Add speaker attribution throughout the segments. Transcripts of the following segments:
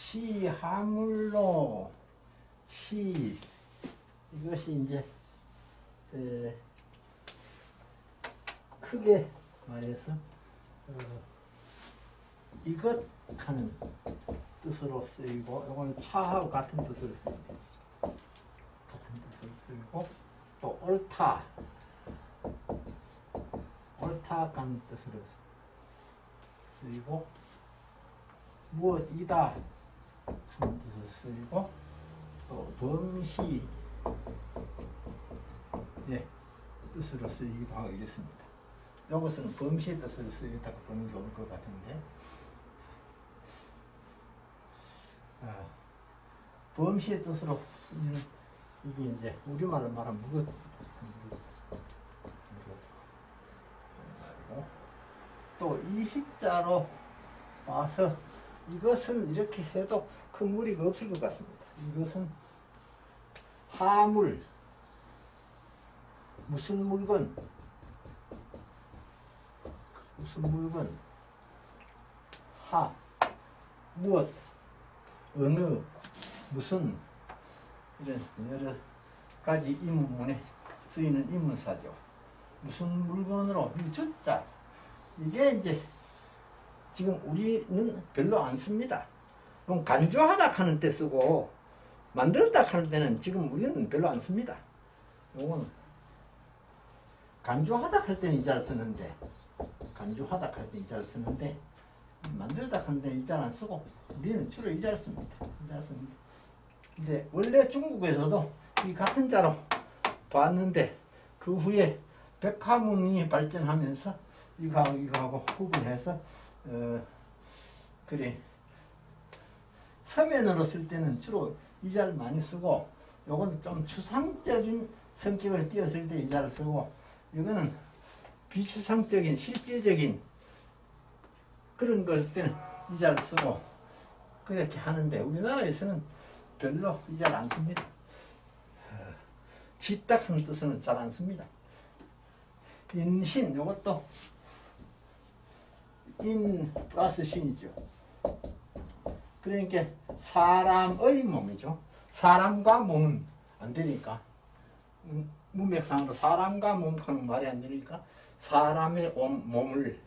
Speaker 1: 시 하물로 시 이것이 이제 크게 말해서 이것 하는 뜻으로 쓰이고 이건 차하고 같은 뜻으로 쓰입니다. 같은 뜻으로 쓰이고 또 옳다 옳다라는 뜻으로 쓰이고 무엇이다 하는 뜻으로 쓰이고 또 범시 뜻으로 쓰이기도 하고 이렇습니다. 이것은 범시의 뜻으로 쓰이다가 보는 게 좋을 것 같은데 범시의 뜻으로 쓰이는 이게 이제 우리말로 말하면 무엇 또 이 시자로 와서 이것은 이렇게 해도 큰 무리가 없을 것 같습니다. 이것은 하물 무슨 물건 하 무엇 어느 무슨 이런 여러 가지 이문문에 쓰이는 이문사죠. 무슨 물건으로 이 주자 이게 이제 지금 우리는 별로 안 씁니다. 그럼 간주하다 하는 때 쓰고 만들다 하는 때는 지금 우리는 별로 안 씁니다. 요거는 간주하다 할 때는 이자를 쓰는데 간주하다 할 때 이자를 쓰는데 만들다 할 때는 이자를 안 쓰고 우리는 주로 이자를 씁니다. 이자를 씁니다. 근데 원래 중국에서도 이 같은 자로 봤는데 그 후에 백화문이 발전하면서 이거하고 구분해서 그래 서면으로 쓸 때는 주로 이자를 많이 쓰고 요건 좀 추상적인 성격을 띄었을 때 이자를 쓰고 이거는 비추상적인 실제적인 그런 걸 때는 이자를 쓰고 그렇게 하는데 우리나라에서는 별로 이자를 안 씁니다. 짓딱 하는 뜻은 잘 안 씁니다. 인신 요것도 인 플러스 신이죠. 그러니까 사람의 몸이죠. 사람과 몸은 안 되니까 문맥상으로 사람과 몸하는 말이 안 되니까 사람의 몸을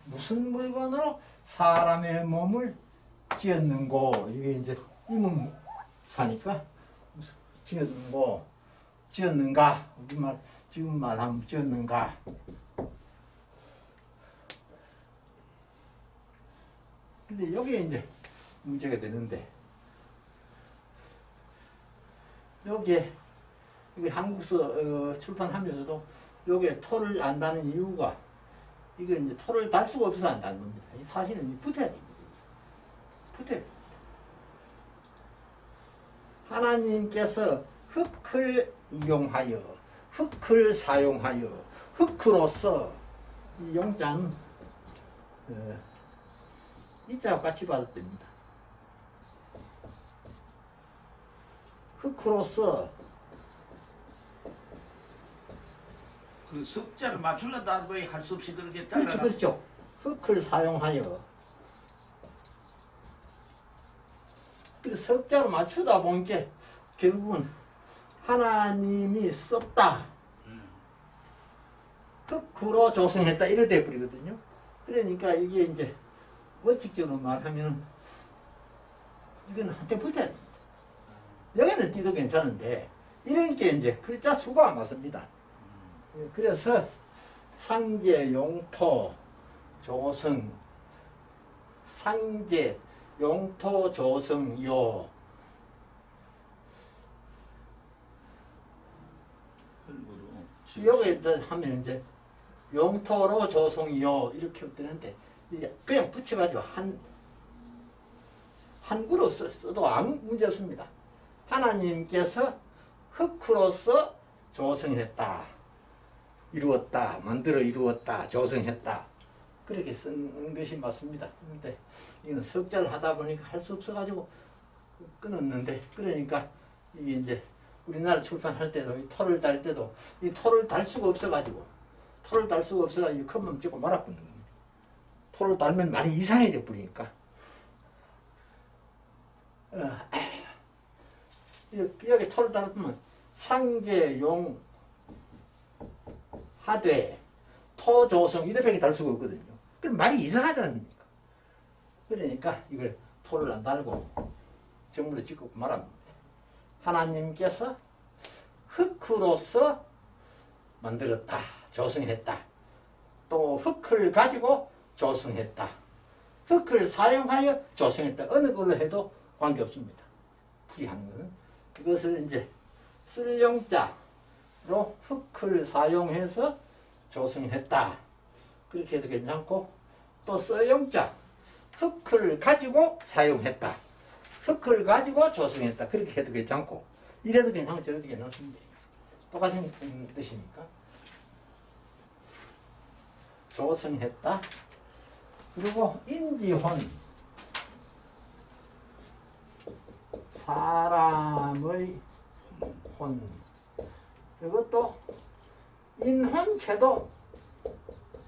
Speaker 1: 무슨 물건으로 사람의 몸을 지었는고 이게 이제 이문사니까 지었는고 지었는가 우리말 지금 말하면 지었는가 근데 여기에 이제 문제가 되는데 여기에 한국서 출판하면서도 여기에 토를 안다는 이유가 이게 이제 토를 달 수가 없어서 안다는 겁니다. 사실은 붙어야 됩니다. 붙어야 됩니다. 하나님께서 흙을 이용하여 흙을 사용하여 흙으로서 이 용자는 이자와 같이 받았답니다. 흙으로서
Speaker 2: 그 석자를 맞추려다 거의 할 수 없이 그렇게 따라.
Speaker 1: 그렇죠, 그렇죠. 흙을 사용하여 그 석자로 맞추다 보니까 결국은 하나님이 썼다. 흙으로 조성했다 이래 돼 버리거든요. 그러니까 이게 이제 원칙적으로 말하면 이건 한테 붙어야 돼. 여기는 띠도 괜찮은데 이런 게 이제 글자 수가 안 맞습니다. 그래서 상제, 용토, 조성, 상제, 용토, 조성, 요 여기에 하면 이제 용토로 조성, 요 이렇게 되는데 그냥 붙여가지고 한구로 써도 아무 문제 없습니다. 하나님께서 흙으로서 조성했다. 이루었다. 만들어 이루었다. 조성했다. 그렇게 쓴 것이 맞습니다. 그런데 이건 석자를 하다 보니까 할 수 없어가지고 끊었는데 그러니까 이게 이제 우리나라 출판할 때도 이 토를 달 때도 이 토를 달 수가 없어가지고 토를 달 수가 없어가지고 컵만 찍고 말아붙는 겁니다. 토를 달면 말이 이상해져 버리니까 여기 토를 달으면 상제용 하되 토조성 이렇게 달 수가 없거든요. 그럼 말이 이상하지 않습니까? 그러니까 이걸 토를 안 달고 정물을 짓고 말합니다. 하나님께서 흙으로서 만들었다, 조성했다. 또 흙을 가지고 조성했다. 흙을 사용하여 조성했다. 어느 걸로 해도 관계없습니다. 풀이하는 것은. 이것을 이제 쓸용자로 흙을 사용해서 조성했다. 그렇게 해도 괜찮고, 또 써용자, 흙을 가지고 사용했다. 흙을 가지고 조성했다. 그렇게 해도 괜찮고, 이래도 괜찮고 저래도 괜찮습니다. 똑같은 뜻이니까. 조성했다. 그리고 인지혼, 사람의 혼. 이것도 인혼캐도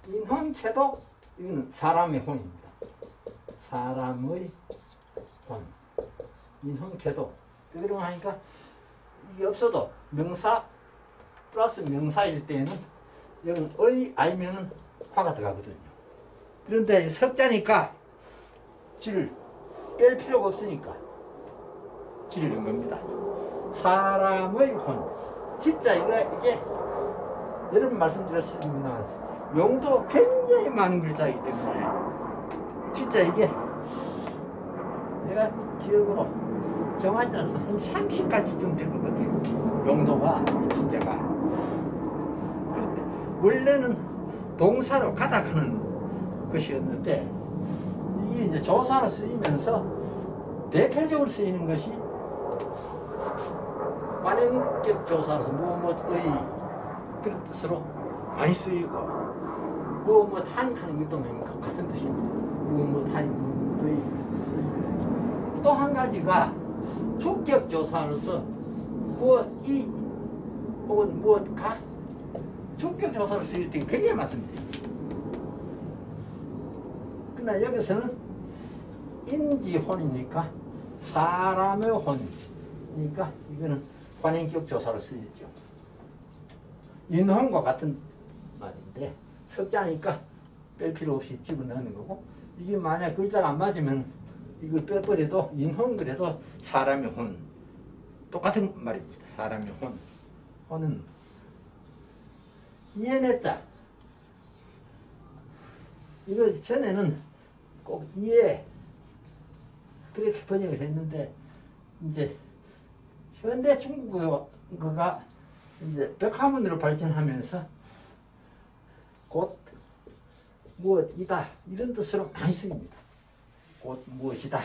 Speaker 1: 이거는 사람의 혼입니다. 사람의 혼. 인혼캐도. 그러고 하니까 이게 없어도 명사 플러스 명사일 때는 여기는 의 아니면은 화가 들어가거든요. 그런데 석자니까 질 뺄 필요가 없으니까 질을 넣은 겁니다. 사람의 혼. 진짜 이게 여러 번 말씀드렸습니다만 용도 굉장히 많은 글자이기 때문에 진짜 이게 내가 기억으로 정하지 않아서 한 30가지쯤 될 것 같아요. 용도가 이 진짜가. 그런데 원래는 동사로 가다 가는 것이었는데 이게 이제 조사로 쓰이면서 대표적으로 쓰이는 것이 관행격 조사로서 무엇의 그런 뜻으로 많이 쓰이고 무엇한 하는 것도 같은 뜻입니다. 무엇하니 무엇의 쓰이고 또 한 가지가 주격 조사로서 무엇이 혹은 무엇가 주격 조사로 쓰일 때 굉장히 많습니다. 그러나 여기서는 인지혼이니까 사람의 혼이니까 이거는 관행격 조사로 쓰이죠. 인혼과 같은 말인데 석자니까 뺄 필요 없이 집어넣는 거고 이게 만약 글자가 안 맞으면 이걸 빼버려도 인혼 그래도 사람의 혼 똑같은 말입니다. 사람의 혼. 혼은 이해냈자. 이거 전에는 꼭 이해 그렇게 번역을 했는데 이제 현대 중국어가 이제 백화문으로 발전하면서 곧 무엇이다 이런 뜻으로 많이 쓰입니다. 곧 무엇이다.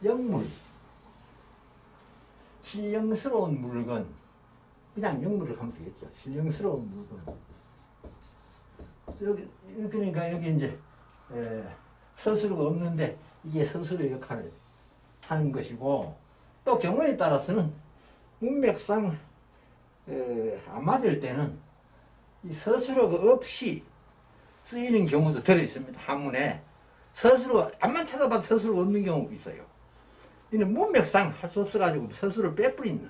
Speaker 1: 영물, 신령스러운 물건, 그냥 영물을 하면 되겠죠. 신령스러운 물건. 여기 그러니까 여기 이제 서술어가 없는데 이게 서술의 역할을 하는 것이고 또 경우에 따라서는 문맥상 안 맞을 때는 이 서술어가 없이 쓰이는 경우도 들어 있습니다. 한문에 서술어 암만 찾아봐도 서술어가 없는 경우가 있어요. 이는 문맥상 할 수 없어가지고 서술을 빼버리는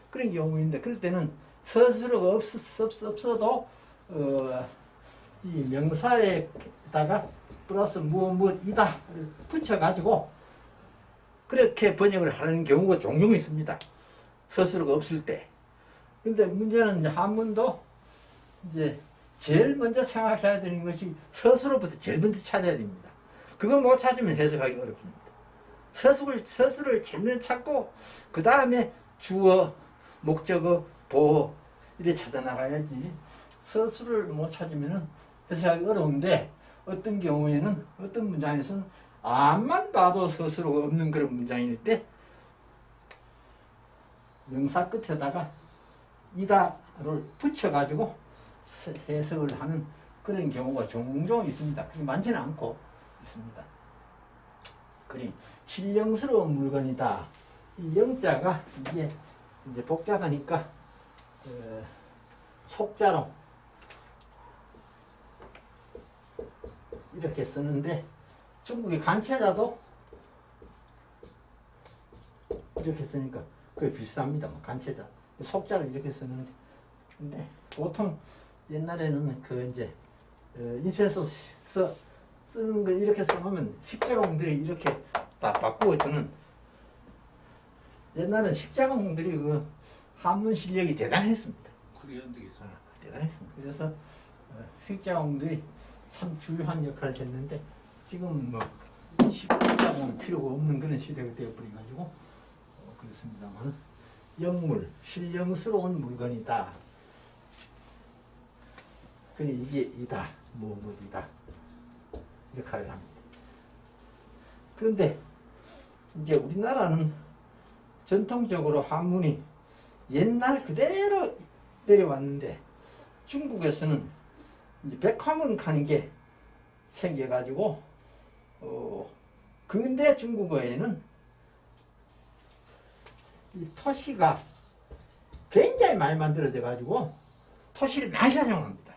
Speaker 1: 그런 경우인데 그럴 때는 서술어가 없어도 이 명사에다가 플러스 무엇이다 붙여가지고 그렇게 번역을 하는 경우가 종종 있습니다. 서술어가 없을 때. 근데 문제는 이제 한문도 이제 제일 먼저 생각해야 되는 것이 서술어부터 제일 먼저 찾아야 됩니다. 그거 못 찾으면 해석하기 어렵습니다. 서술을 제일 찾고 그 다음에 주어, 목적어, 보어 이렇게 찾아 나가야지. 서술을 못 찾으면 해석하기 어려운데 어떤 경우에는 어떤 문장에서는 암만 봐도 서술어가 없는 그런 문장일 때 명사 끝에다가 이다를 붙여가지고 해석을 하는 그런 경우가 종종 있습니다. 그게 많지는 않고 있습니다. 그리 신령스러운 물건이다. 이 영자가 이게 이제 복잡하니까 속자로 이렇게 쓰는데 중국의 간체자도 이렇게 쓰니까 거의 비슷합니다. 뭐 간체자 속자를 이렇게 쓰는데, 근데 보통 옛날에는 그 이제 인쇄소 쓰는 거 이렇게 써놓으면 십자가공들이 이렇게 다 바꾸어주는, 옛날엔 십자가공들이 그 한문 실력이 대단했습니다.
Speaker 2: 그게 언덕에서.
Speaker 1: 대단했습니다. 그래서 십자가공들이 참 중요한 역할을 했는데, 지금 뭐 십자가는 필요가 없는 그런 시대가 되어버려가지고 그렇습니다만, 영물, 신령스러운 물건이다. 그니 이게 이다, 뭐뭐이다 역할을 합니다. 그런데 이제 우리나라는 전통적으로 한문이 옛날 그대로 내려왔는데, 중국에서는 이제 백화문 가는 게 생겨가지고 근대 중국어에는 이 토시가 굉장히 많이 만들어져 가지고 토시를 많이 사용합니다.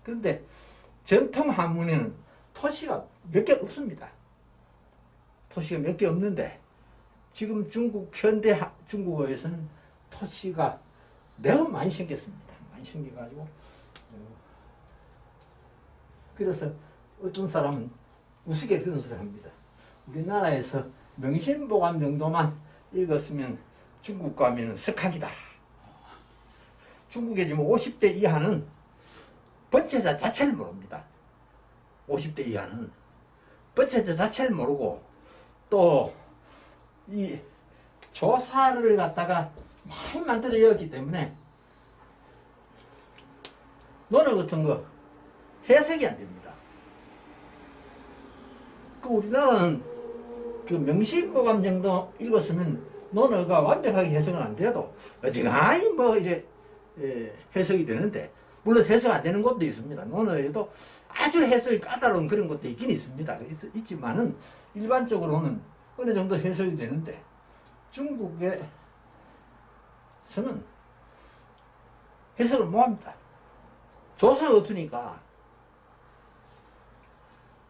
Speaker 1: 그런데 전통 한문에는 토시가 몇 개 없습니다. 토시가 몇 개 없는데, 지금 중국 현대 중국어에서는 토시가 매우 많이 생겼습니다. 많이 생겨가지고 그래서 어떤 사람은 우스개 그런 소리를 합니다. 우리나라에서 명심보감 정도만 읽었으면 중국 가면 석학이다. 중국에 지금 50대 이하는 번체자 자체를 모릅니다. 50대 이하는 번체자 자체를 모르고, 또 이 조사를 갖다가 많이 만들어였기 때문에 논어 같은 거 해석이 안 됩니다. 그 우리나라는 그 명심보감 정도 읽었으면 논어가 완벽하게 해석은 안 돼도 어지간히 뭐 이래 해석이 되는데, 물론 해석 안 되는 것도 있습니다. 논어에도 아주 해석이 까다로운 그런 것도 있긴 있습니다. 있지만은 일반적으로는 어느 정도 해석이 되는데, 중국에서는 해석을 못합니다. 조사가 없으니까.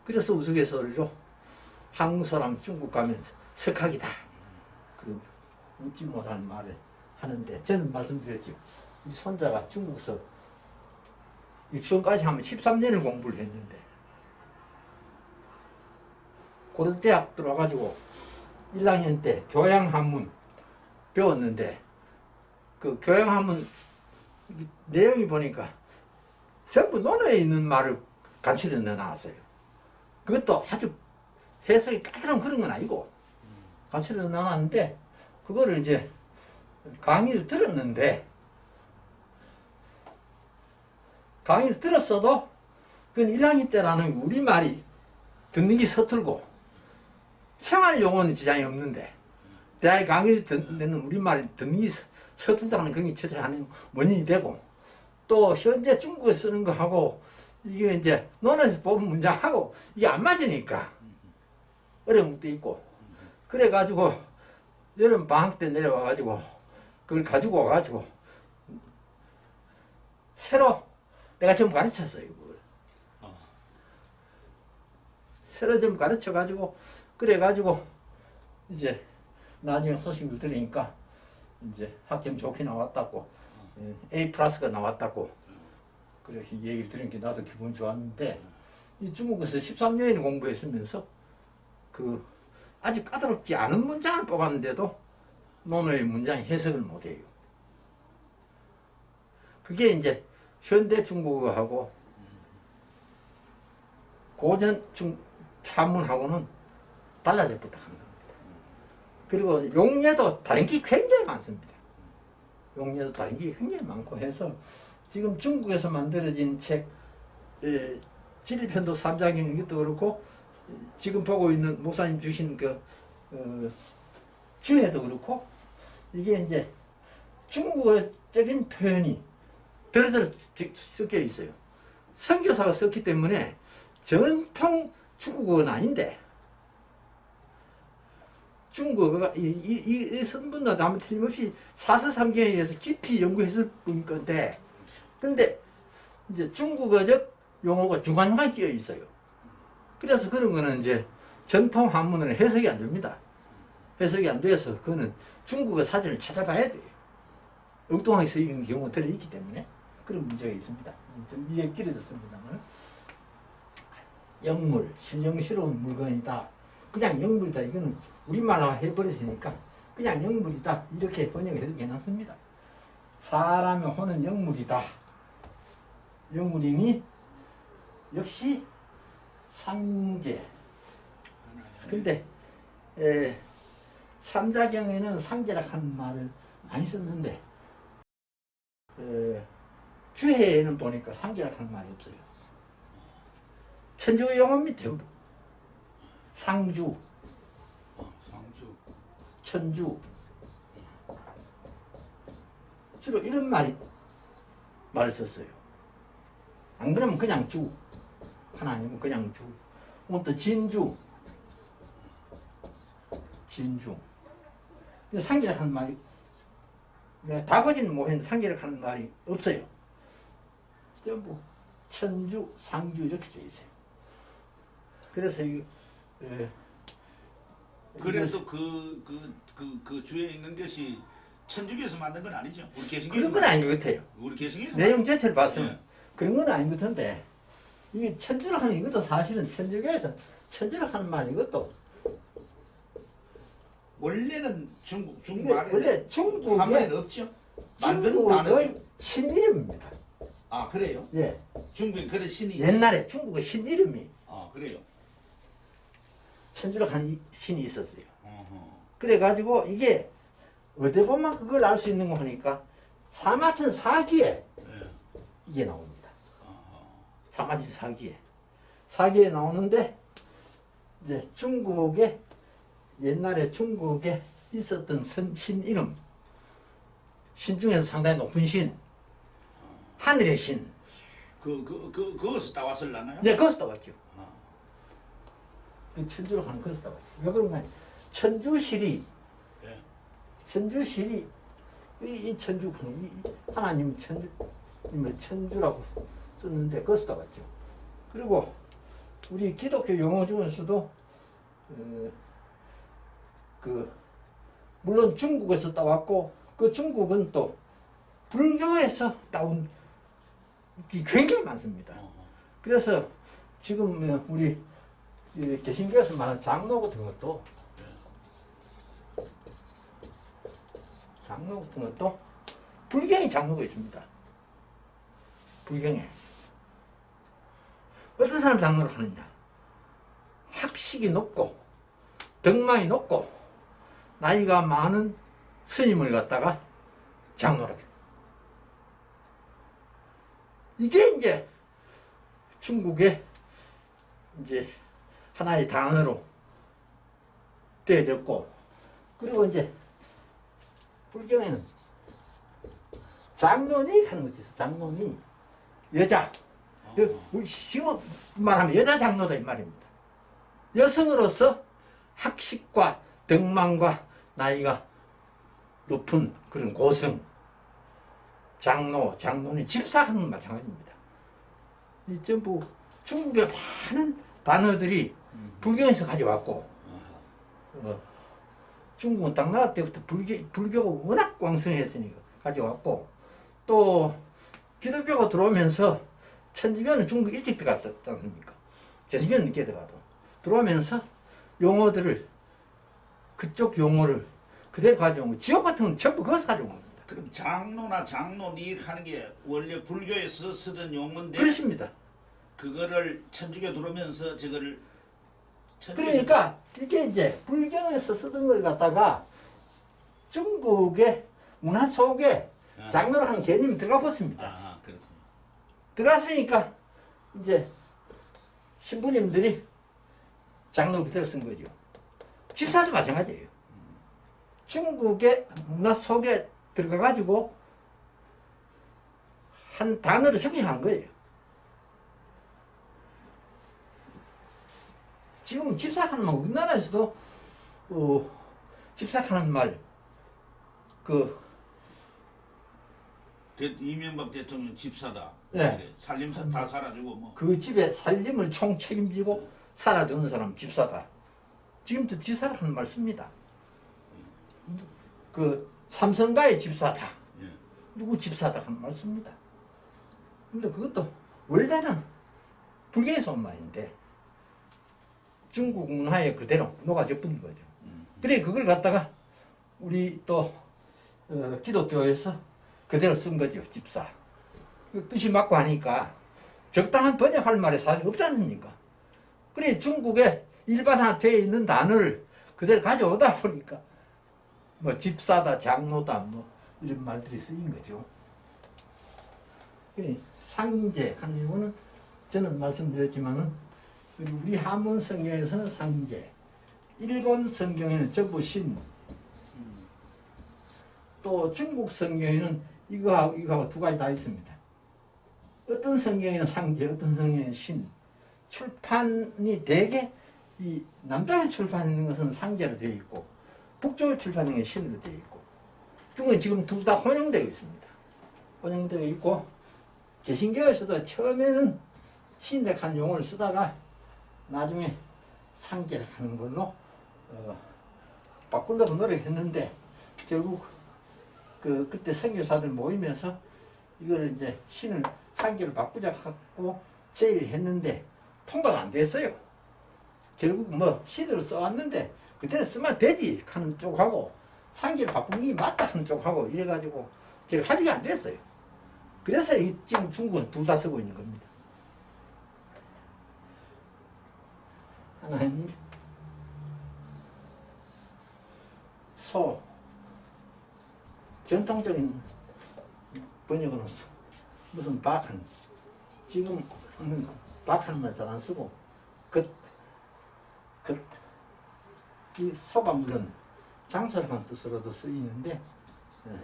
Speaker 1: 그래서 우스갯소리로 한국 사람 중국 가면 석학이다, 그 웃지 못하는 말을 하는데, 저는 말씀드렸죠. 이 손자가 중국서 유치원까지 하면 13년을 공부를 했는데, 고려대학 들어가가지고 1학년 때 교양한문 배웠는데, 그 교양한문 내용이 보니까 전부 논어에 있는 말을 간추려 넣어놨어요. 그것도 아주 해석이 까다로운 그런 건 아니고 간추려 넣어놨는데, 그거를 이제 강의를 들었는데, 강의를 들었어도 그건 1학년 때라는 우리말이 듣는 게 서툴고 생활용어는 지장이 없는데, 대학 강의를 듣는 우리말이 듣는 게 서툴다는 그런 게 최소한 원인이 되고, 또 현재 중국어 쓰는 거하고 이게 이제 논어에서 뽑은 문장하고 이게 안 맞으니까 어려운 것도 있고, 그래가지고 여름 방학 때 내려와가지고 그걸 가지고 와가지고 새로 내가 좀 가르쳤어요. 그걸. 새로 좀 가르쳐가지고, 그래가지고 이제 나중에 소식을 들으니까 이제 학점 좋게 나왔다고, A 플러스가 나왔다고 그렇게 얘기를 들으니까 나도 기분 좋았는데, 이 중국에서 13년을 공부했으면서 그 아주 까다롭지 않은 문장을 뽑았는데도 논어의 문장 해석을 못해요. 그게 이제 현대 중국어하고 고전 한문하고는 달라져 부탁한 겁니다. 그리고 용례도 다른 게 굉장히 많습니다. 용례도 다른 게 굉장히 많고 해서, 지금 중국에서 만들어진 책, 진리편도 3장인 것도 그렇고, 지금 보고 있는 목사님 주신 그 주해도 그렇고, 이게 이제 중국어적인 표현이 들어들어 섞여 있어요. 선교사가 썼기 때문에 전통 중국어는 아닌데, 중국어가 이 선분도 아무 틀림없이 사서삼경에 의해서 깊이 연구했을 뿐 건데, 근데 이제 중국어적 용어가 주관만 끼어 있어요. 그래서 그런 거는 이제 전통 한문으로는 해석이 안 됩니다. 해석이 안 돼서 그거는 중국어 사전을 찾아봐야 돼요. 엉뚱하게 쓰이는 경우가 들어있기 때문에 그런 문제가 있습니다. 좀 이해 길어졌습니다만 영물, 신령스러운 물건이다. 그냥 영물이다. 이거는 우리말로 해버렸으니까 그냥 영물이다. 이렇게 번역을 해도 괜찮습니다. 사람의 혼은 영물이다. 영물이니 역시 상제. 근데 삼자경에는 상제라 하는 말을 많이 썼는데 주해에는 보니까 상제라 하는 말이 없어요. 천주 용어입니다. 상주,
Speaker 2: 상주,
Speaker 1: 천주 주로 이런 말을 썼어요. 안 그러면 그냥 주, 하나님은 그냥 주. 또 진주, 진주. 상기락 하는 말이 내가 다 거진 못했는데 상기락 하는 말이 없어요. 전부 천주, 상주 이렇게 되어 있어요. 그래서
Speaker 2: 그래도 그 주에 있는 것이 천주교에서 만든 건 아니죠? 우리 개신교에서
Speaker 1: 그런 건 아닌 것 같아요.
Speaker 2: 우리 개신교에서
Speaker 1: 내용 자체를 봐서는
Speaker 2: 예.
Speaker 1: 그런 건 아닌 것 같은데 이게 천주락 하는 이것도 사실은 천주교에서 천주락 하는 말 이것도
Speaker 2: 원래는 중국 말에
Speaker 1: 원래 중국의
Speaker 2: 한문에는 없죠? 만든 단어죠?
Speaker 1: 중국의 신이름입니다.
Speaker 2: 아 그래요?
Speaker 1: 예.
Speaker 2: 중국에 그런 신이
Speaker 1: 옛날에 중국의 신이름이
Speaker 2: 아 그래요?
Speaker 1: 천주락 하는 신이 있었어요.
Speaker 2: 어허.
Speaker 1: 그래가지고 이게 어디 보면 그걸 알 수 있는 거 보니까 사마천 사기에
Speaker 2: 예.
Speaker 1: 이게 나옵니다.
Speaker 2: 어허.
Speaker 1: 사마천 사기에. 사기에 나오는데 이제 중국에 옛날에 중국에 있었던 신 이름 신 중에서 상당히 높은 신 하늘의 신
Speaker 2: 그것을 따왔을라나요?
Speaker 1: 네 거기서 따왔죠.
Speaker 2: 아.
Speaker 1: 그 천주로 가는 거기서 따왔죠. 왜 그런가 천주실이
Speaker 2: 예.
Speaker 1: 천주실이 이 천주 하나님 천주님을 천주라고 썼는데 거기서 따왔죠. 그리고 우리 기독교 용어 중에서도 물론 중국에서 따왔고 그 중국은 또 불교에서 따온 게 굉장히 많습니다.
Speaker 2: 어허.
Speaker 1: 그래서 지금 우리 개신교에서 말하는 장로 같은 것도 불경에 장로가 있습니다. 불경에 어떤 사람 장로를 하느냐 학식이 높고 덕망이 높고 나이가 많은 스님을 갖다가 장로로 이게 이제 중국의 이제 하나의 단어로 되어졌고 그리고 이제 불경에는 장로니 하는 것이 있어. 장로니 여자 우리 쉬워 말하면 여자 장로다 이 말입니다. 여성으로서 학식과 덕망과 나이가 높은 그런 고승 장로는 집사하는 마찬가지입니다. 이 전부 중국의 많은 단어들이 불교에서 가져왔고 중국은 당나라 때부터 불교가 워낙 왕성했으니까 가져왔고 또 기독교가 들어오면서 천주교는 중국 일찍 들어갔었지 않습니까? 개신교는 늦게 들어오면서 용어들을 그쪽 용어를 그대로 가져온 거 지옥 같은 건 전부 그걸 가져온 겁니다.
Speaker 2: 그럼 장로나 장로니 하는 게 원래 불교에서 쓰던 용어인데
Speaker 1: 그렇습니다.
Speaker 2: 그거를 천주교 들어오면서 저거를
Speaker 1: 그러니까 이게 이제 불교에서 쓰던 걸 갖다가 중국의 문화 속에 장로라는 개념이 들어가 버습니다.
Speaker 2: 그렇군요.
Speaker 1: 들어갔으니까 이제 신부님들이 장로 그대로 쓴 거죠. 집사도 마찬가지예요. 중국의 문화 속에 들어가가지고 한 단어를 적용한 거예요. 지금 집사하는 말, 우리나라에서도 집사하는 말,
Speaker 2: 이명박 대통령 집사다.
Speaker 1: 네.
Speaker 2: 그래. 살림사 다 살아주고 뭐.
Speaker 1: 그 집에 살림을 총 책임지고 살아주는 사람 집사다. 지금도 지사라는 말 씁니다. 그 삼성가의 집사다.
Speaker 2: 예.
Speaker 1: 누구 집사다 하는 말 씁니다. 근데 그것도 원래는 불교에서 온 말인데 중국 문화에 그대로 녹아져 버린 거죠. 그래 그걸 갖다가 우리 또 기독교에서 그대로 쓴 거죠. 집사. 그 뜻이 맞고 하니까 적당한 번역할 말에 사실 없지 않습니까? 그래 중국에 일반화되어 있는 단어를 그대로 가져오다 보니까 뭐 집사다, 장로다 뭐 이런 말들이 쓰인 거죠. 그래 상제 하는 경우는 저는 말씀드렸지만은 우리 한문 성경에서는 상제, 일본 성경에는 전부 신, 또 중국 성경에는 이거하고 두 가지 다 있습니다. 어떤 성경에는 상제, 어떤 성경에는 신. 출판이 대개 이 남쪽에 출판하는 것은 상제로 되어 있고 북쪽에 출판하는 게 신으로 되어 있고 중국은 지금 둘 다 혼용되어 있습니다. 혼용되어 있고 개신교에서도 처음에는 신이라는 용어를 쓰다가 나중에 상제를 하는 걸로 바꾸려고 노력했는데 결국 그때 선교사들 모이면서 이거를 이제 신을 상제를 바꾸자 하고 제의를 했는데 통과가 안 됐어요. 결국 뭐 신으로 써왔는데 그때는 쓰면 되지 하는 쪽하고 상제를 바꾸는 게 맞다 하는 쪽하고 이래가지고 결국 합의가 안 됐어요. 그래서 지금 중국은 둘 다 쓰고 있는 겁니다. 하나님 소 전통적인 번역은 무슨 박한 지금 박하는 말 잘 안 쓰고 이 소가 물론 장사라는 뜻으로도 쓰이는데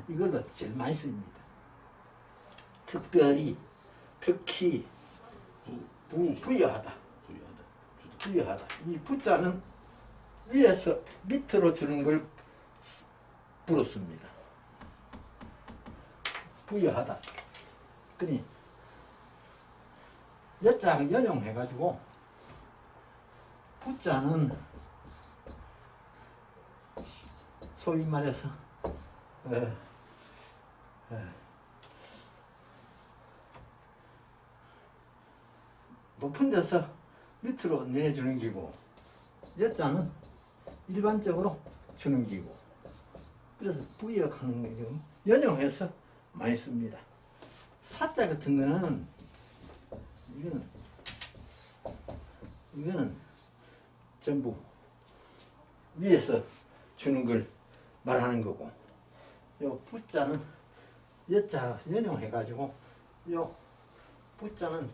Speaker 1: 이걸로 제일 많이 쓰입니다. 특별히 특히 부여하다. 이 부자는 위에서 밑으로 주는 걸 부르습니다. 부여하다. 그니 여자하고 연용해가지고 부자는 소위 말해서 높은 데서 밑으로 내려주는 기고 여자는 일반적으로 주는 기고 그래서 부여하는 거죠. 연용해서 많이 씁니다. 사자 같은 거는 이거는 전부 위에서 주는 걸 말하는 거고 요 부자는 여자 연용해가지고 요 부자는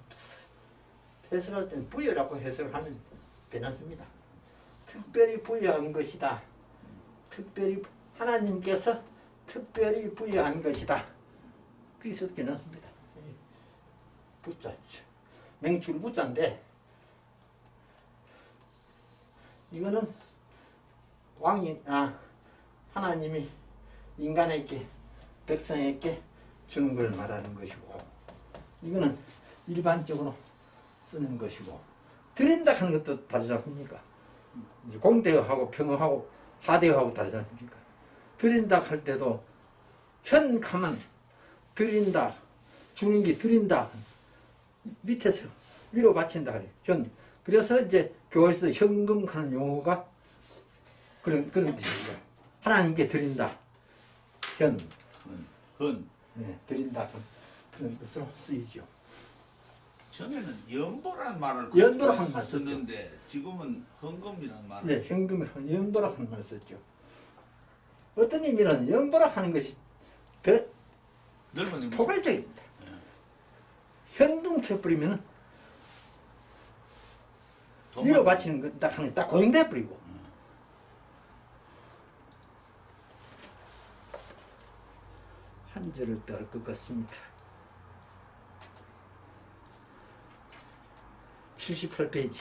Speaker 1: 해석할 때는 부여라고 해석을 하면 괜찮습니다. 특별히 부여한 것이다. 특별히 하나님께서 특별히 부여한 것이다. 그렇게 써도 괜찮습니다. 부자 맹출 부자인데 이거는 하나님이 인간에게 백성에게 주는 걸 말하는 것이고 이거는 일반적으로 쓰는 것이고 드린다 하는 것도 다르지 않습니까? 공대어하고 평어하고 하대어하고 다르지 않습니까? 드린다 할 때도 현가만 드린다 주는 게 드린다 밑에서 위로 바친다 그래. 그래서 이제 교회에서 현금 하는 용어가 그런 뜻입니다. 하나님께 드린다. 네, 드린다. 그런 뜻으로 쓰이죠.
Speaker 2: 전에는 연보라는 말을
Speaker 1: 연보라는 말
Speaker 2: 썼는데 지금은 헌금이라는 말을.
Speaker 1: 네, 현금을 연보라는 말 썼죠. 어떤 의미는 연보라 하는 것이 더 포괄적입니다. 현금 쳐버리면 위로 바치는 거 딱 하는 딱 고정돼 버리고. 한 줄을 더 것 같습니다. 78페이지.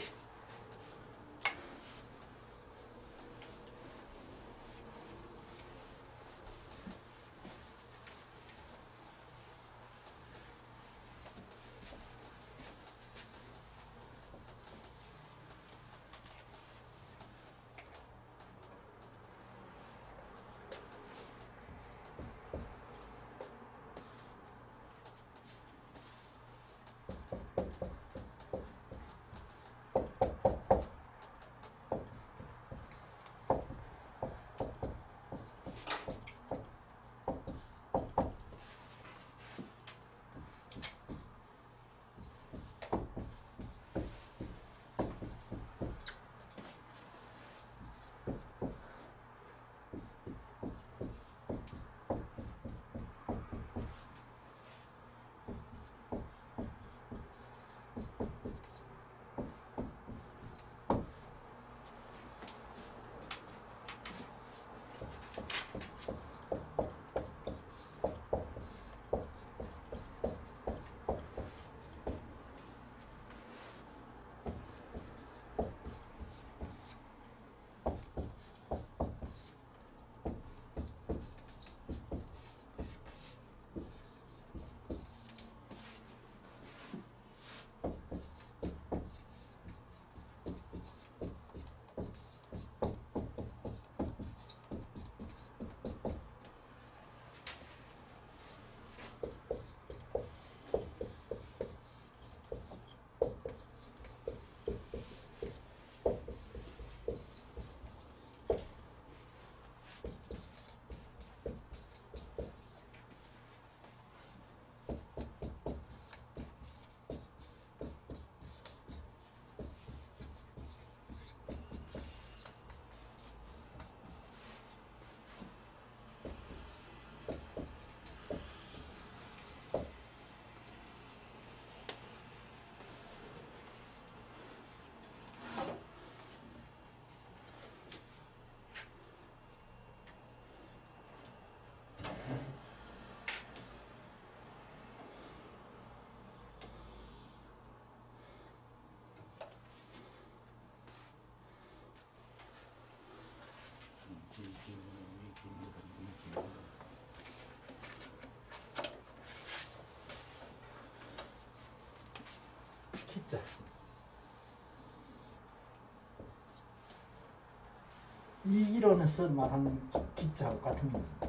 Speaker 1: 이 이론에서 말하는 기자하고 같은 겁니다.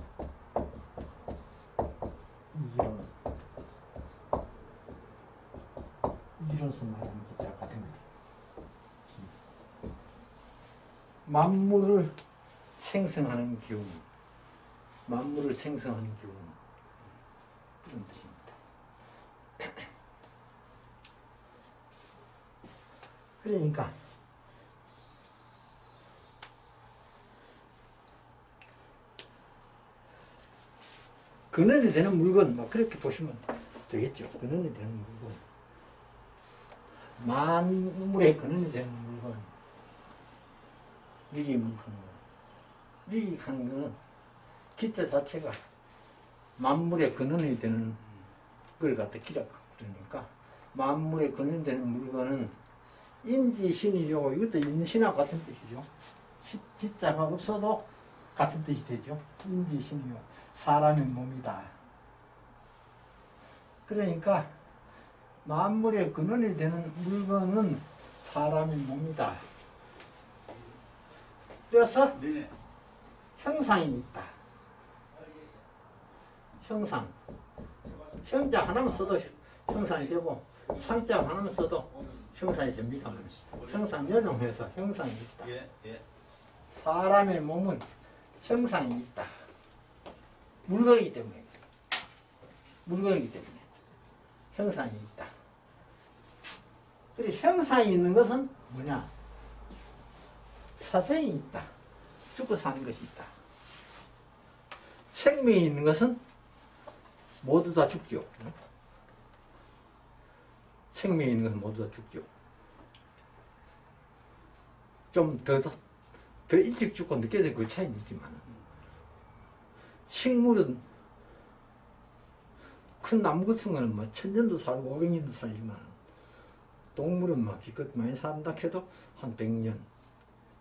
Speaker 1: 이 이론에서 말하는 기자하고 같은 겁니다. 만물을 생성하는 기운, 만물을 생성하는 기운, 이런 뜻입니다. 그러니까 근원이 되는 물건, 뭐 그렇게 보시면 되겠죠. 근원이 되는 물건, 만물의 근원이 되는 물건, 미리 물건, 미리하는 것은 기자 자체가 만물의 근원이 되는 걸 갖다 기록하고 그러니까 만물의 근원이 되는 물건은 인지신이요. 이것도 인신하고 같은 뜻이죠. 지자가 없어도 같은 뜻이 되죠. 인지신이요. 사람의 몸이다. 그러니까 만물의 근원이 되는 물건은 사람의 몸이다. 그래서
Speaker 2: 네.
Speaker 1: 형상이 있다. 형상. 형자 하나만 써도 형상이 되고 상자 하나만 써도 형상이 됩니다. 형상 연용해서 형상이 있다.
Speaker 2: 예, 예.
Speaker 1: 사람의 몸은 형상이 있다. 물건이기 때문에. 물건이기 때문에. 형상이 있다. 그리고 형상이 있는 것은 뭐냐? 사생이 있다. 죽고 사는 것이 있다. 생명이 있는 것은 모두 다 죽죠. 생명이 있는 것은 모두 다 죽죠. 좀 더 일찍 죽고 늦게 죽고 그 차이는 있지만 식물은 큰 나무 같은 거는 뭐 1000년도 살고 500년도 살지만 동물은 막 기껏 많이 산다 해도 한 100년.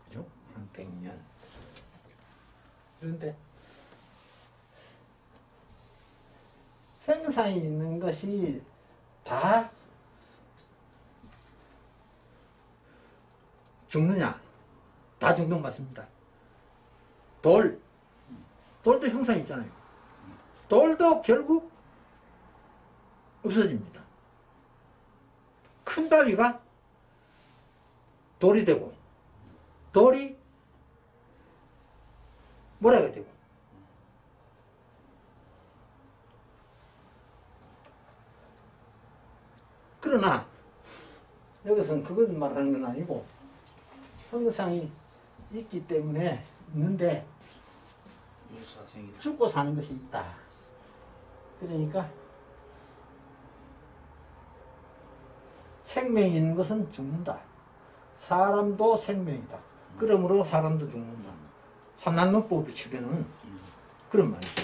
Speaker 1: 그죠? 한 100년. 그런데 생상이 있는 것이 다 죽느냐? 다 죽는 것 같습니다. 돌도 형상이 있잖아요. 돌도 결국 없어집니다. 큰 바위가 돌이 되고 돌이 모래가 되고 그러나 여기서는 그건 말하는 건 아니고 형상이 있기 때문에 있는데 죽고 사는 것이 있다. 그러니까 생명이 있는 것은 죽는다. 사람도 생명이다. 그러므로 사람도 죽는다. 삼난론법으로 치면은 그런 말이죠.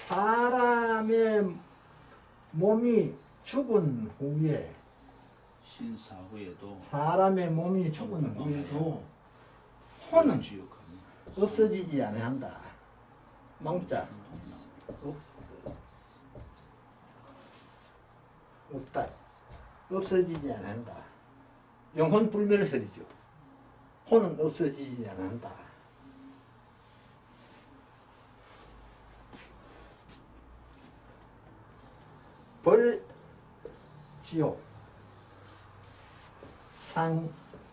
Speaker 1: 사람의 몸이 죽은 후에
Speaker 2: 신사후에도
Speaker 1: 사람의 몸이 죽은 후에도 혼은 없어지지 아니한다. 망자 없다. 없어지지 않는다. 영혼 불멸설이죠. 혼은 없어지지 않는다. 벌, 지옥, 산,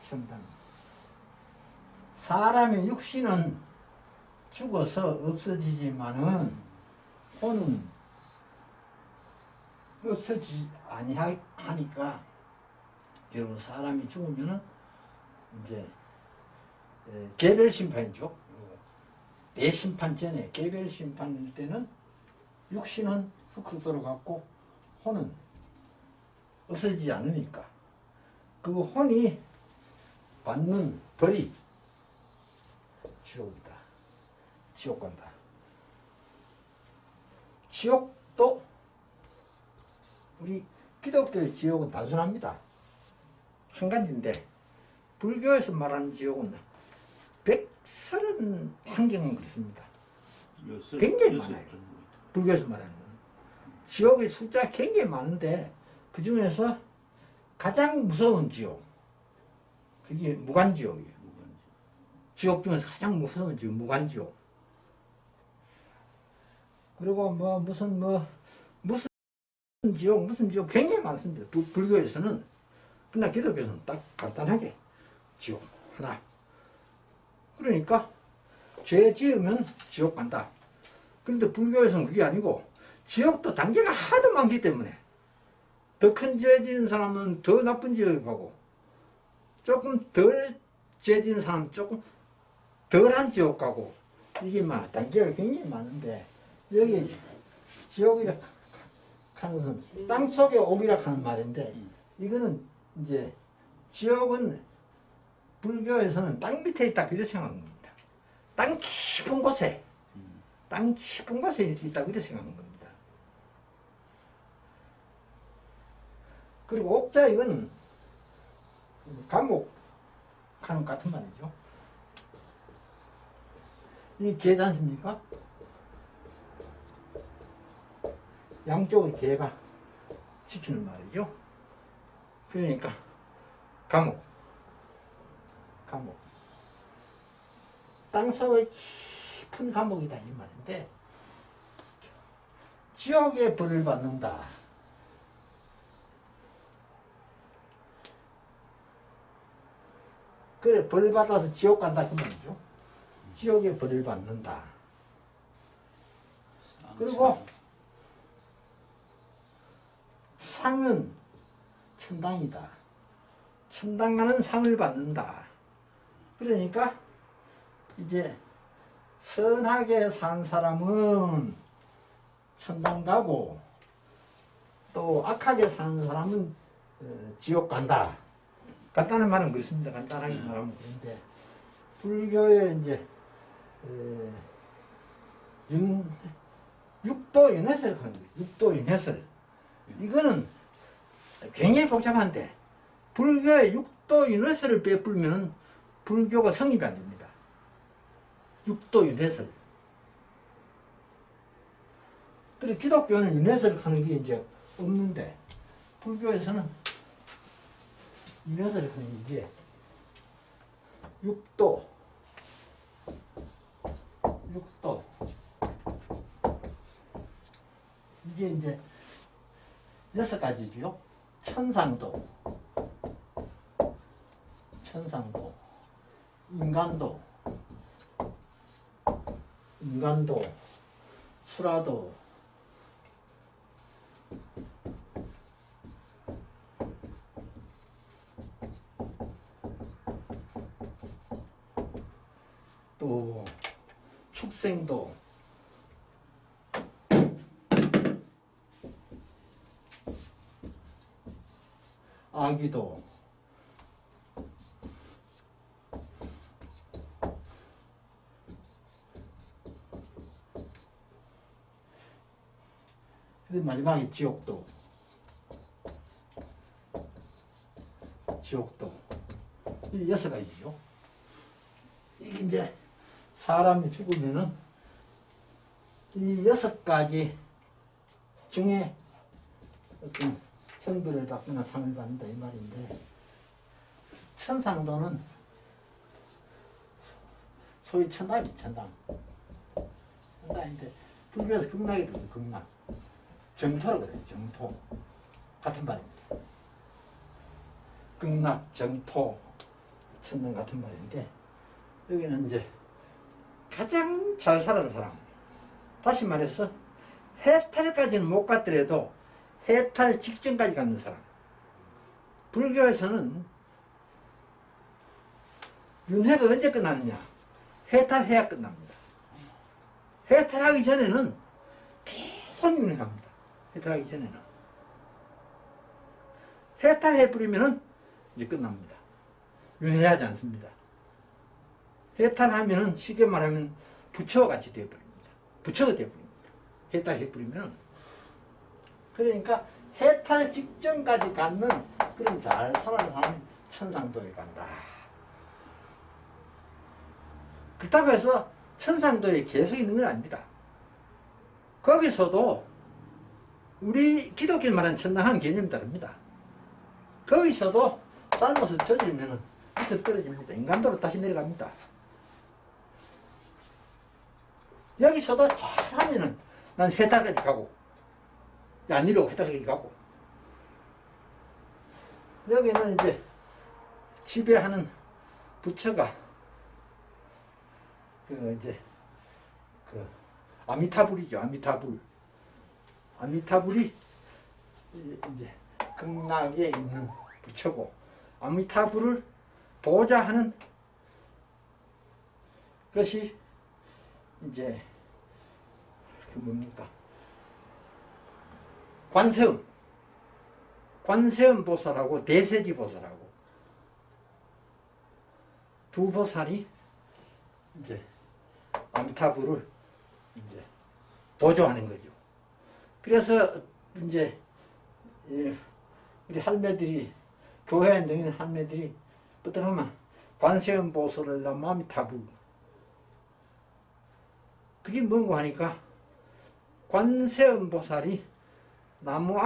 Speaker 1: 천당. 사람의 육신은 죽어서 없어지지만은 혼은 없어지지 아니하니까 여러분 사람이 죽으면은 이제 개별 심판이죠. 대심판 전에 개별 심판일 때는 육신은 흙으로 갔고 혼은 없어지지 않으니까 그 혼이 받는 벌이 지옥이다. 지옥 간다. 지옥도 우리 기독교의 지옥은 단순합니다. 한 가지인데 불교에서 말하는 지옥은 131개는 그렇습니다. 굉장히 많아요. 불교에서 말하는 건. 지옥의 숫자가 굉장히 많은데 그 중에서 가장 무서운 지옥, 그게 무간지옥이에요. 지옥 중에서 가장 무서운 지옥, 무간지옥. 그리고 무슨 지옥 굉장히 많습니다. 불교에서는. 그러나 기독교에서는 딱 간단하게 지옥 하나. 그러니까 죄 지으면 지옥 간다. 그런데 불교에서는 그게 아니고 지옥도 단계가 하도 많기 때문에 더 큰 죄 지은 사람은 더 나쁜 지옥에 가고 조금 덜 죄 지은 사람은 조금 덜한 지옥 가고 이게 막 단계가 굉장히 많은데 여기 지옥이라 하는 것은 땅속에 옥이라 하는 말인데 이거는 이제 지옥은 불교에서는 땅 밑에 있다 그렇게 생각하는 겁니다. 땅 깊은 곳에 있다 그렇게 생각하는 겁니다. 그리고 옥자 이건 감옥 하는 같은 말이죠. 이 개지 않습니까? 양쪽의 개가 지키는 말이죠. 그러니까 감옥 땅속의 깊은 감옥이다 이 말인데 지옥의 벌을 받는다. 그래 벌 받아서 지옥 간다 그 말이죠. 지옥의 벌을 받는다. 그리고 상은 천당이다. 천당 가는 상을 받는다. 그러니까 이제 선하게 산 사람은 천당 가고 또 악하게 사는 사람은 지옥 간다. 간단한 말은 그렇습니다. 간단하게 말하면 그런데 불교의 이제 육도 윤회설 하는 거예요. 육도 윤회설. 이거는 굉장히 복잡한데 불교의 육도 윤회설을 베풀면 불교가 성립이 안 됩니다. 육도 윤회설. 그리고 기독교는 윤회설 하는 게 이제 없는데 불교에서는 윤회설 하는 게 육도 이게 이제 6가지죠. 천상도, 인간도, 수라도, 또 축생도, 아기도, 그리고 마지막에 지옥도. 이 6가지죠. 이게 이제 사람이 죽으면은 이 6가지 중에 어떤 형벌을 받거나 상을 받는다 이 말인데 천상도는 소위 천당이죠. 천당인데 불교에서 극락이 되죠. 극락. 정토라고 그래요. 정토. 같은 말입니다. 극락, 정토, 천당 같은 말인데 여기는 이제 가장 잘 살아는 사람. 다시 말해서 해탈까지는 못 갔더라도 해탈 직전까지 가는 사람. 불교에서는 윤회가 언제 끝나느냐? 해탈해야 끝납니다. 해탈하기 전에는 계속 윤회합니다. 해탈하기 전에는. 해탈해버리면은 이제 끝납니다. 윤회하지 않습니다. 해탈하면은 쉽게 말하면 부처와 같이 되어버립니다. 부처가 되어버립니다. 해탈해버리면은. 그러니까 해탈 직전까지 갖는 그런 잘 살아가는 사람이 천상도에 간다. 그렇다고 해서 천상도에 계속 있는 건 아닙니다. 거기서도 우리 기독교 말하는 천당한 개념이 다릅니다. 거기서도 잘못을 저지르면 밑에 떨어집니다. 인간도로 다시 내려갑니다. 여기서도 잘하면은 난 해달까지 가고, 안위로 해달까지 가고, 여기는 이제 지배하는 부처가 그 아미타불이죠. 아미타불이 이제 극락에 있는 부처고, 아미타불을 보좌하는 것이 이제 그 뭡니까? 관세음 보살하고 대세지 보살하고 두 보살이 이제 아미타불을 이제 보조하는 거죠. 그래서 이제 우리 할매들이 교회에 있는 할매들이 어떻게 하면 관세음 보살을 나무 아미타불, 그게 뭔고 하니까 관세음 보살이 나무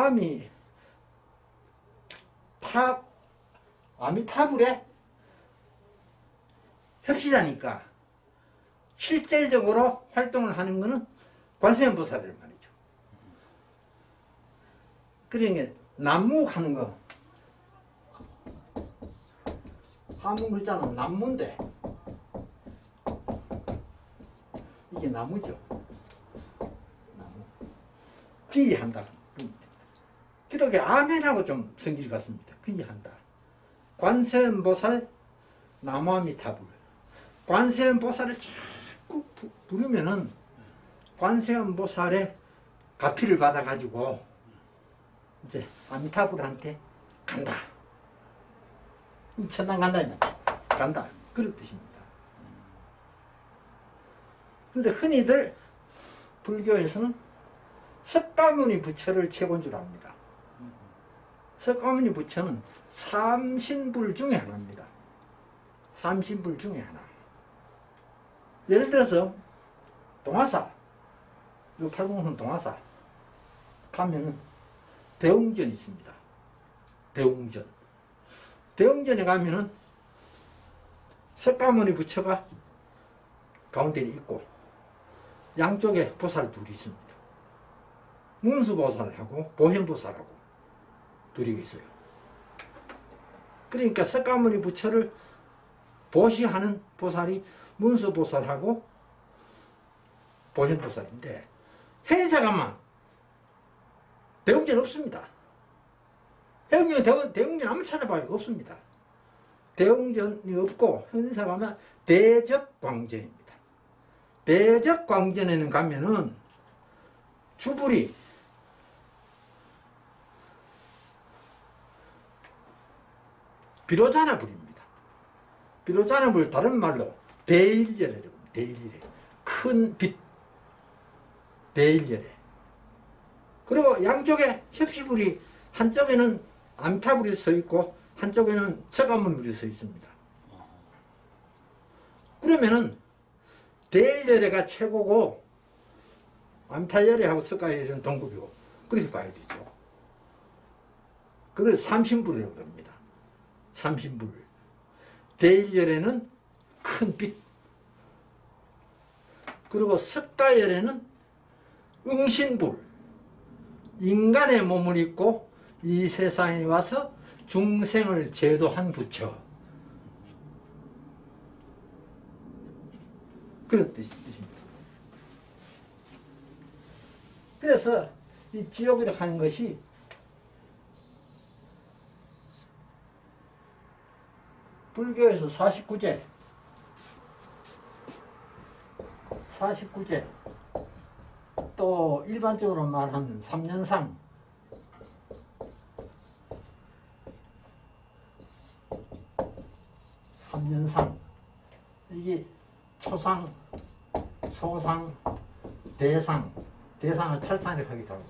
Speaker 1: 아미타불의 협시자니까 실질적으로 활동을 하는 것은 관세음 보살이란 말이죠. 그러니까 나무하는 거, 한문 글자는 나무인데 이게 나무죠. 나무. 귀의한다. 기독교 아멘하고 좀 성질 같습니다. 귀의한다. 관세음 보살 나무 아미타불. 관세음 보살을 자꾸 부르면은 관세음 보살의 가피를 받아가지고 이제 아미타불한테 간다. 천당 간다면 간다. 그런 뜻입니다. 근데 흔히들 불교에서는 석가모니 부처를 최고인 줄 압니다. 석가모니 부처는 삼신불 중에 하나입니다. 삼신불 중에 하나. 예를 들어서 동화사, 요 팔공선 동화사 가면은 대웅전이 있습니다. 대웅전에 가면은 석가모니 부처가 가운데 있고 양쪽에 보살 둘이 있습니다. 문수보살하고 보현보살하고 둘이 있어요. 그러니까 석가모니 부처를 보시하는 보살이 문수보살하고 보현보살인데, 행사가만 대웅전 없습니다. 대웅전 한번 찾아봐요. 없습니다. 대웅전이 없고 행사가만 대적광전입니다. 대적광전에는 가면은 주불이 비로자나불입니다. 비로자나불 다른 말로 대일절이라고 합니다. 대일절에 큰 빛, 대일절에. 그리고 양쪽에 협시불이 한쪽에는 아미타불이 서 있고 한쪽에는 석가모니불이 서 있습니다. 그러면은 대일열애가 최고고 아미타열애하고 석가열애는 동급이고 그렇게 봐야 되죠. 그걸 삼신불이라고 합니다. 삼신불. 대일열애는 큰 빛. 그리고 석가열애는 응신불. 인간의 몸을 입고 이 세상에 와서 중생을 제도한 부처. 그런 뜻입니다. 그래서 이 지옥이라고 하는 것이 불교에서 49제 또 일반적으로 말하는 3년상 이게 초상, 소상, 대상을 탈상을 하기도 하고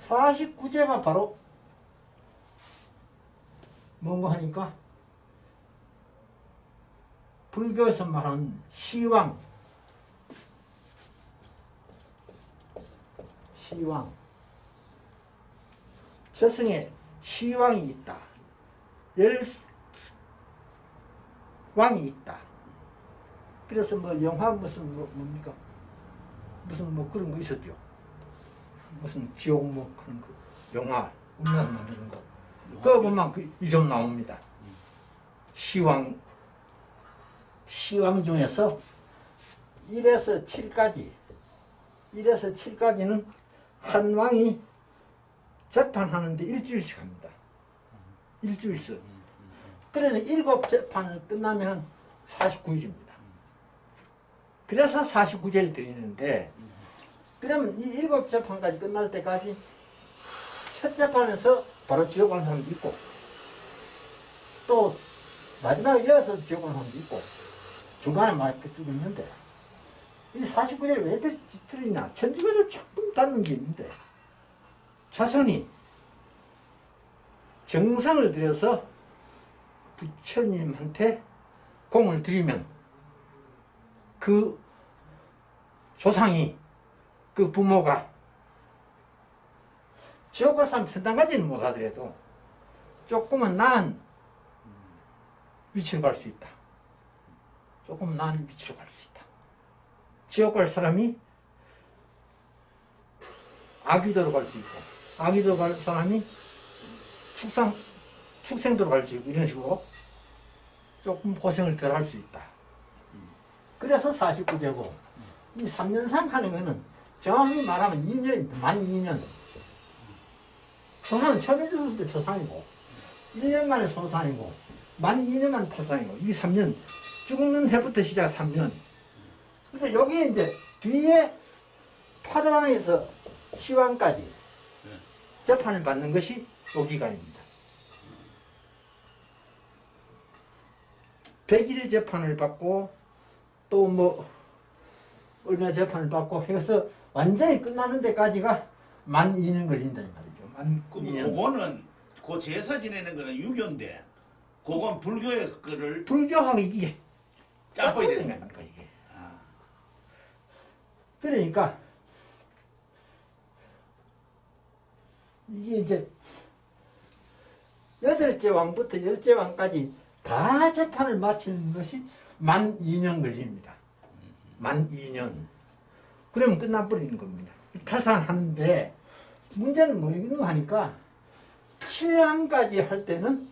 Speaker 1: 49제가 바로 뭔가 하니까 불교에서 말하는 시왕 저승에 시왕이 있다. 열 왕이 있다. 그래서 뭐 영화 무슨 뭡니까? 무슨 뭐 그런 거 있었죠. 무슨 지옥 뭐 그런 거 영화 우리나라 만드는 거. 그거 보면 이 좀 나옵니다. 시왕 중에서 1에서 7까지는 한 왕이 재판하는데 일주일씩 합니다. 일주일씩. 그러니 7재판을 끝나면 49일입니다. 그래서 49제를 드리는데, 그러면 이 7재판까지 끝날 때까지 첫 재판에서 바로 지옥 가는 사람도 있고, 또 마지막에 이어서 지옥 가는 사람도 있고, 중간에 막 쭉 있는데, 이 49제를 왜 드리냐? 천주교도 조금 닮은 게 있는데, 자손이 정성을 들여서 부처님한테 공을 들이면 그 조상이, 그 부모가 지옥 갈 사람 천당까지는 못 하더라도 조금은 나은 위치로 갈 수 있다. 조금 나은 위치로 갈 수 있다. 지옥 갈 사람이 아귀도로 갈 수 있고, 아귀도 갈 사람이 축생도로 갈 수 있고, 이런 식으로 조금 고생을 덜 할 수 있다. 그래서 49제고, 이 3년상 하는 거는 정확히 말하면 2년입니다. 만 2년. 조상은 처음 해줬을 때 초상이고, 1년 만에 소상이고, 만 2년 만에 탈상이고, 이 3년, 죽는 해부터 시작 3년. 그래서 여기 이제 뒤에 8왕에서 시왕까지 재판을 받는 것이 요 기간입니다. 100일 재판을 받고 또 뭐 얼마 재판을 받고 해서 완전히 끝나는 데까지가 만 2년 걸린다 이 말이죠. 만
Speaker 2: 그럼
Speaker 1: 2년.
Speaker 2: 그거는 그 제사 지내는 거는 유교인데 그건 불교의 거를
Speaker 1: 불교하고 이게
Speaker 2: 짬뽕이
Speaker 1: 되는
Speaker 2: 되는
Speaker 1: 거니까 이게.
Speaker 2: 아.
Speaker 1: 그러니까 이게 이제 8째 왕부터 10째 왕까지 다 재판을 마치는 것이 만 2년 걸립니다. 만 2년. 그러면 끝나버리는 겁니다. 탈산하는데 문제는 뭐이겠노 하니까 7왕까지 할 때는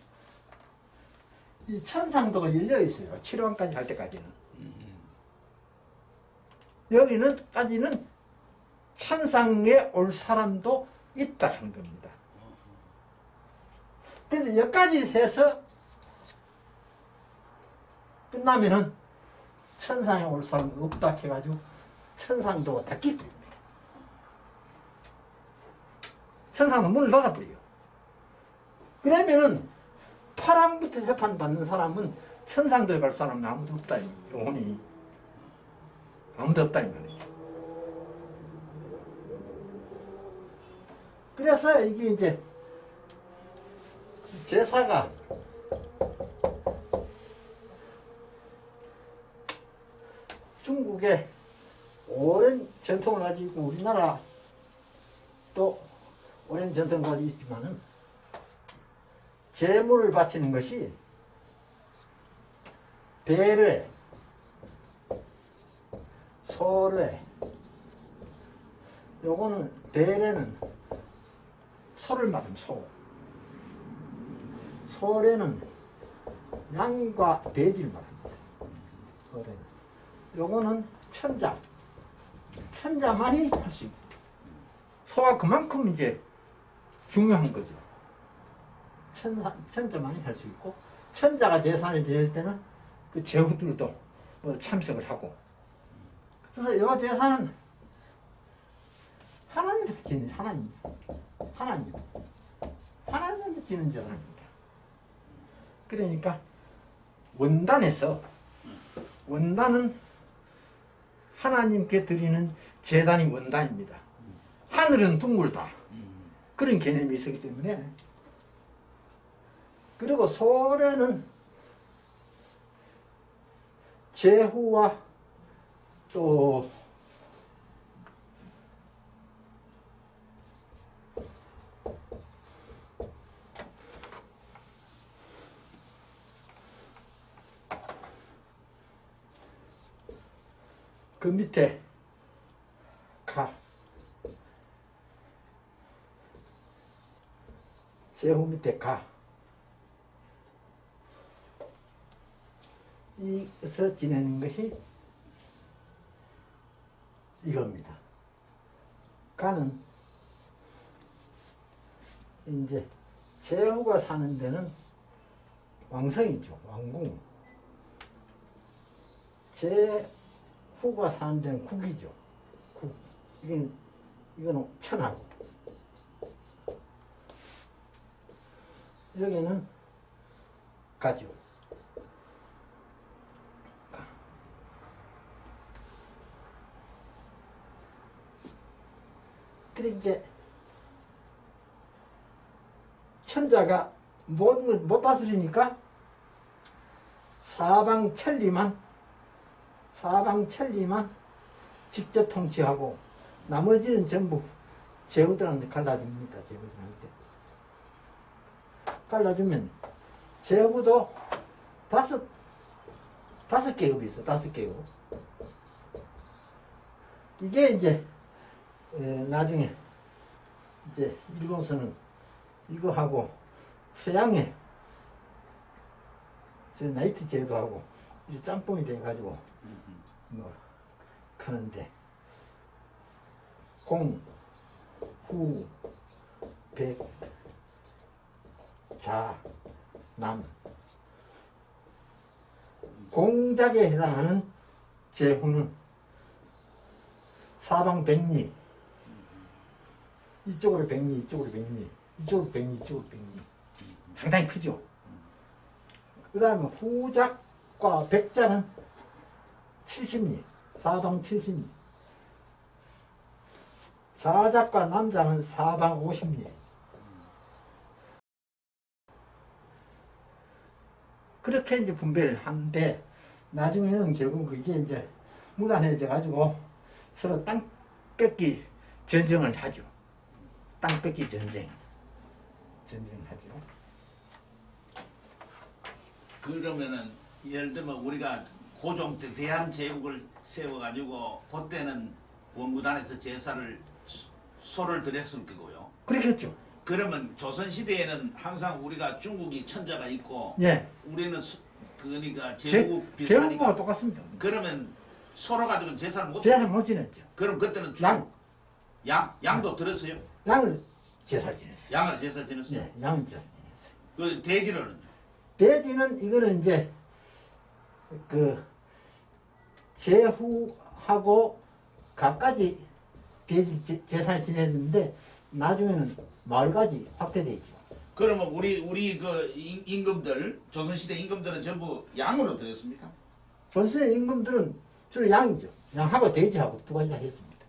Speaker 1: 이 천상도가 열려 있어요. 7왕까지 할 때까지는. 여기는까지는 천상에 올 사람도 있다 하는 겁니다. 그런데 여기까지 해서 끝나면은 천상에 올 사람 없다 해가지고 천상도가 닫힐 겁니다. 천상도 문을 닫아버려요. 그러면은 8왕부터 재판받는 사람은 천상도에 갈 사람은 아무도 없다. 영혼이 아무도 없다 이 말이에요. 그래서 이게 이제 제사가 중국에 오랜 전통을 가지고 우리나라 또 오랜 전통을 가지고 있지만은 제물을 바치는 것이 배례, 소례, 요거는 배례는 소를 말하면 소, 소례는 양과 돼지를 말합니다. 소례는. 요거는 천자만이 할 수 있고, 소가 그만큼 이제 중요한 거죠. 천자만이 할 수 있고, 천자가 제사를 지낼 때는 그 제후들도 모두 참석을 하고, 그래서 요 제사는 하나님한테 지는 하나님한테 지는 제사입니다. 그러니까 원단은 하나님께 드리는 제단이 원단입니다. 하늘은 둥글다. 그런 개념이 있었기 때문에. 그리고 소례는 제후와 또 그 밑에 가. 제후 밑에 가. 이서 지내는 것이 이겁니다. 가는 이제 제후가 사는 데는 왕성이죠. 왕궁. 제후가 사는 데는 국이죠. 국. 이거는 천하고. 여기는 가죠. 그러니까 천자가 못 다스리니까 사방천리만 직접 통치하고 나머지는 전부 제후들한테 갈라줍니다. 제후들한테 갈라주면 제후도 다섯 계급이 있어. 5계급. 이게 이제 나중에 이제 일본서는 이거 하고 서양에 저 나이트 제도하고 이 짬뽕이 돼가지고 뭐 하는데 공, 후, 백, 자, 남 공작에 해당하는 제후는 사방백리 이쪽으로 백리, 이쪽으로 백리, 이쪽으로 백리, 이쪽으로 백리 상당히 크죠. 그 다음에 후작과 백자는 70리, 사방 70리. 자작과 남작은 사방 50리. 그렇게 이제 분배를 하는데 나중에는 결국 그게 이제 무단해져 가지고 서로 땅 뺏기 전쟁을 하죠. 땅 뺏기 전쟁을 하죠.
Speaker 2: 그러면은 예를 들면 우리가 고종 때 대한제국을 세워가지고 그때는 원구단에서 제사를 소를 드렸을 거고요.
Speaker 1: 그렇겠죠.
Speaker 2: 그러면 조선시대에는 항상 우리가 중국이 천자가 있고
Speaker 1: 예.
Speaker 2: 우리는 그러니까 제국 비슷하니까
Speaker 1: 제국과 똑같습니다.
Speaker 2: 그러면 소로 가지고 제사를 못
Speaker 1: 제사를 못 지냈죠.
Speaker 2: 그럼 그때는 양도 들었어요?
Speaker 1: 양을 제사 지냈어요.
Speaker 2: 양을 제사 지냈어요?
Speaker 1: 예, 양을 제사 지냈어요.
Speaker 2: 그 돼지로는
Speaker 1: 돼지는 이거는 이제 그 제후하고 각가지 돼지 제사를 지냈는데 나중에는 마을까지 확대돼 있죠.
Speaker 2: 그러면 우리 그 임금들 조선시대 임금들은 전부 양으로 들었습니까?
Speaker 1: 조선의 임금들은 주로 양이죠. 양하고 돼지하고 두 가지 다 했습니다.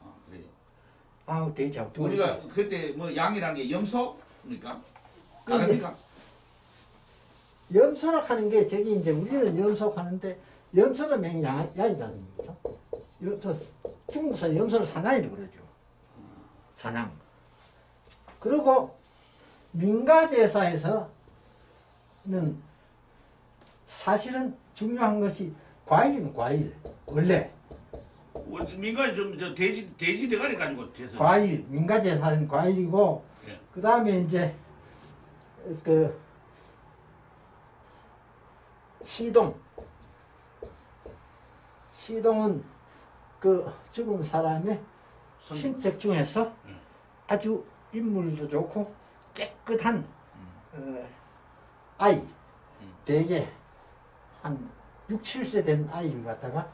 Speaker 2: 아 그래요.
Speaker 1: 아, 돼지하고 두 가지.
Speaker 2: 우리가 그때 뭐 양이라는 게 염소입니까?
Speaker 1: 그게
Speaker 2: 다릅니까?
Speaker 1: 염소락하는 게 저기 이제 우리는 염소하는데 염소도 맹 양이지 않습니까? 염소 중국에서 염소를 사냥이라고 그러죠. 사냥. 그리고 민가제사에서는 사실은 중요한 것이 과일이면 과일. 원래
Speaker 2: 민간이 좀저 돼지 대가리 가지고 제사.
Speaker 1: 과일, 민가제사는 과일이고
Speaker 2: 예.
Speaker 1: 그 다음에 이제 그 시동은 그 죽은 사람의 신책 중에서 아주 인물도 좋고 깨끗한 아이, 대개 한 6, 7세 된 아이를 갖다가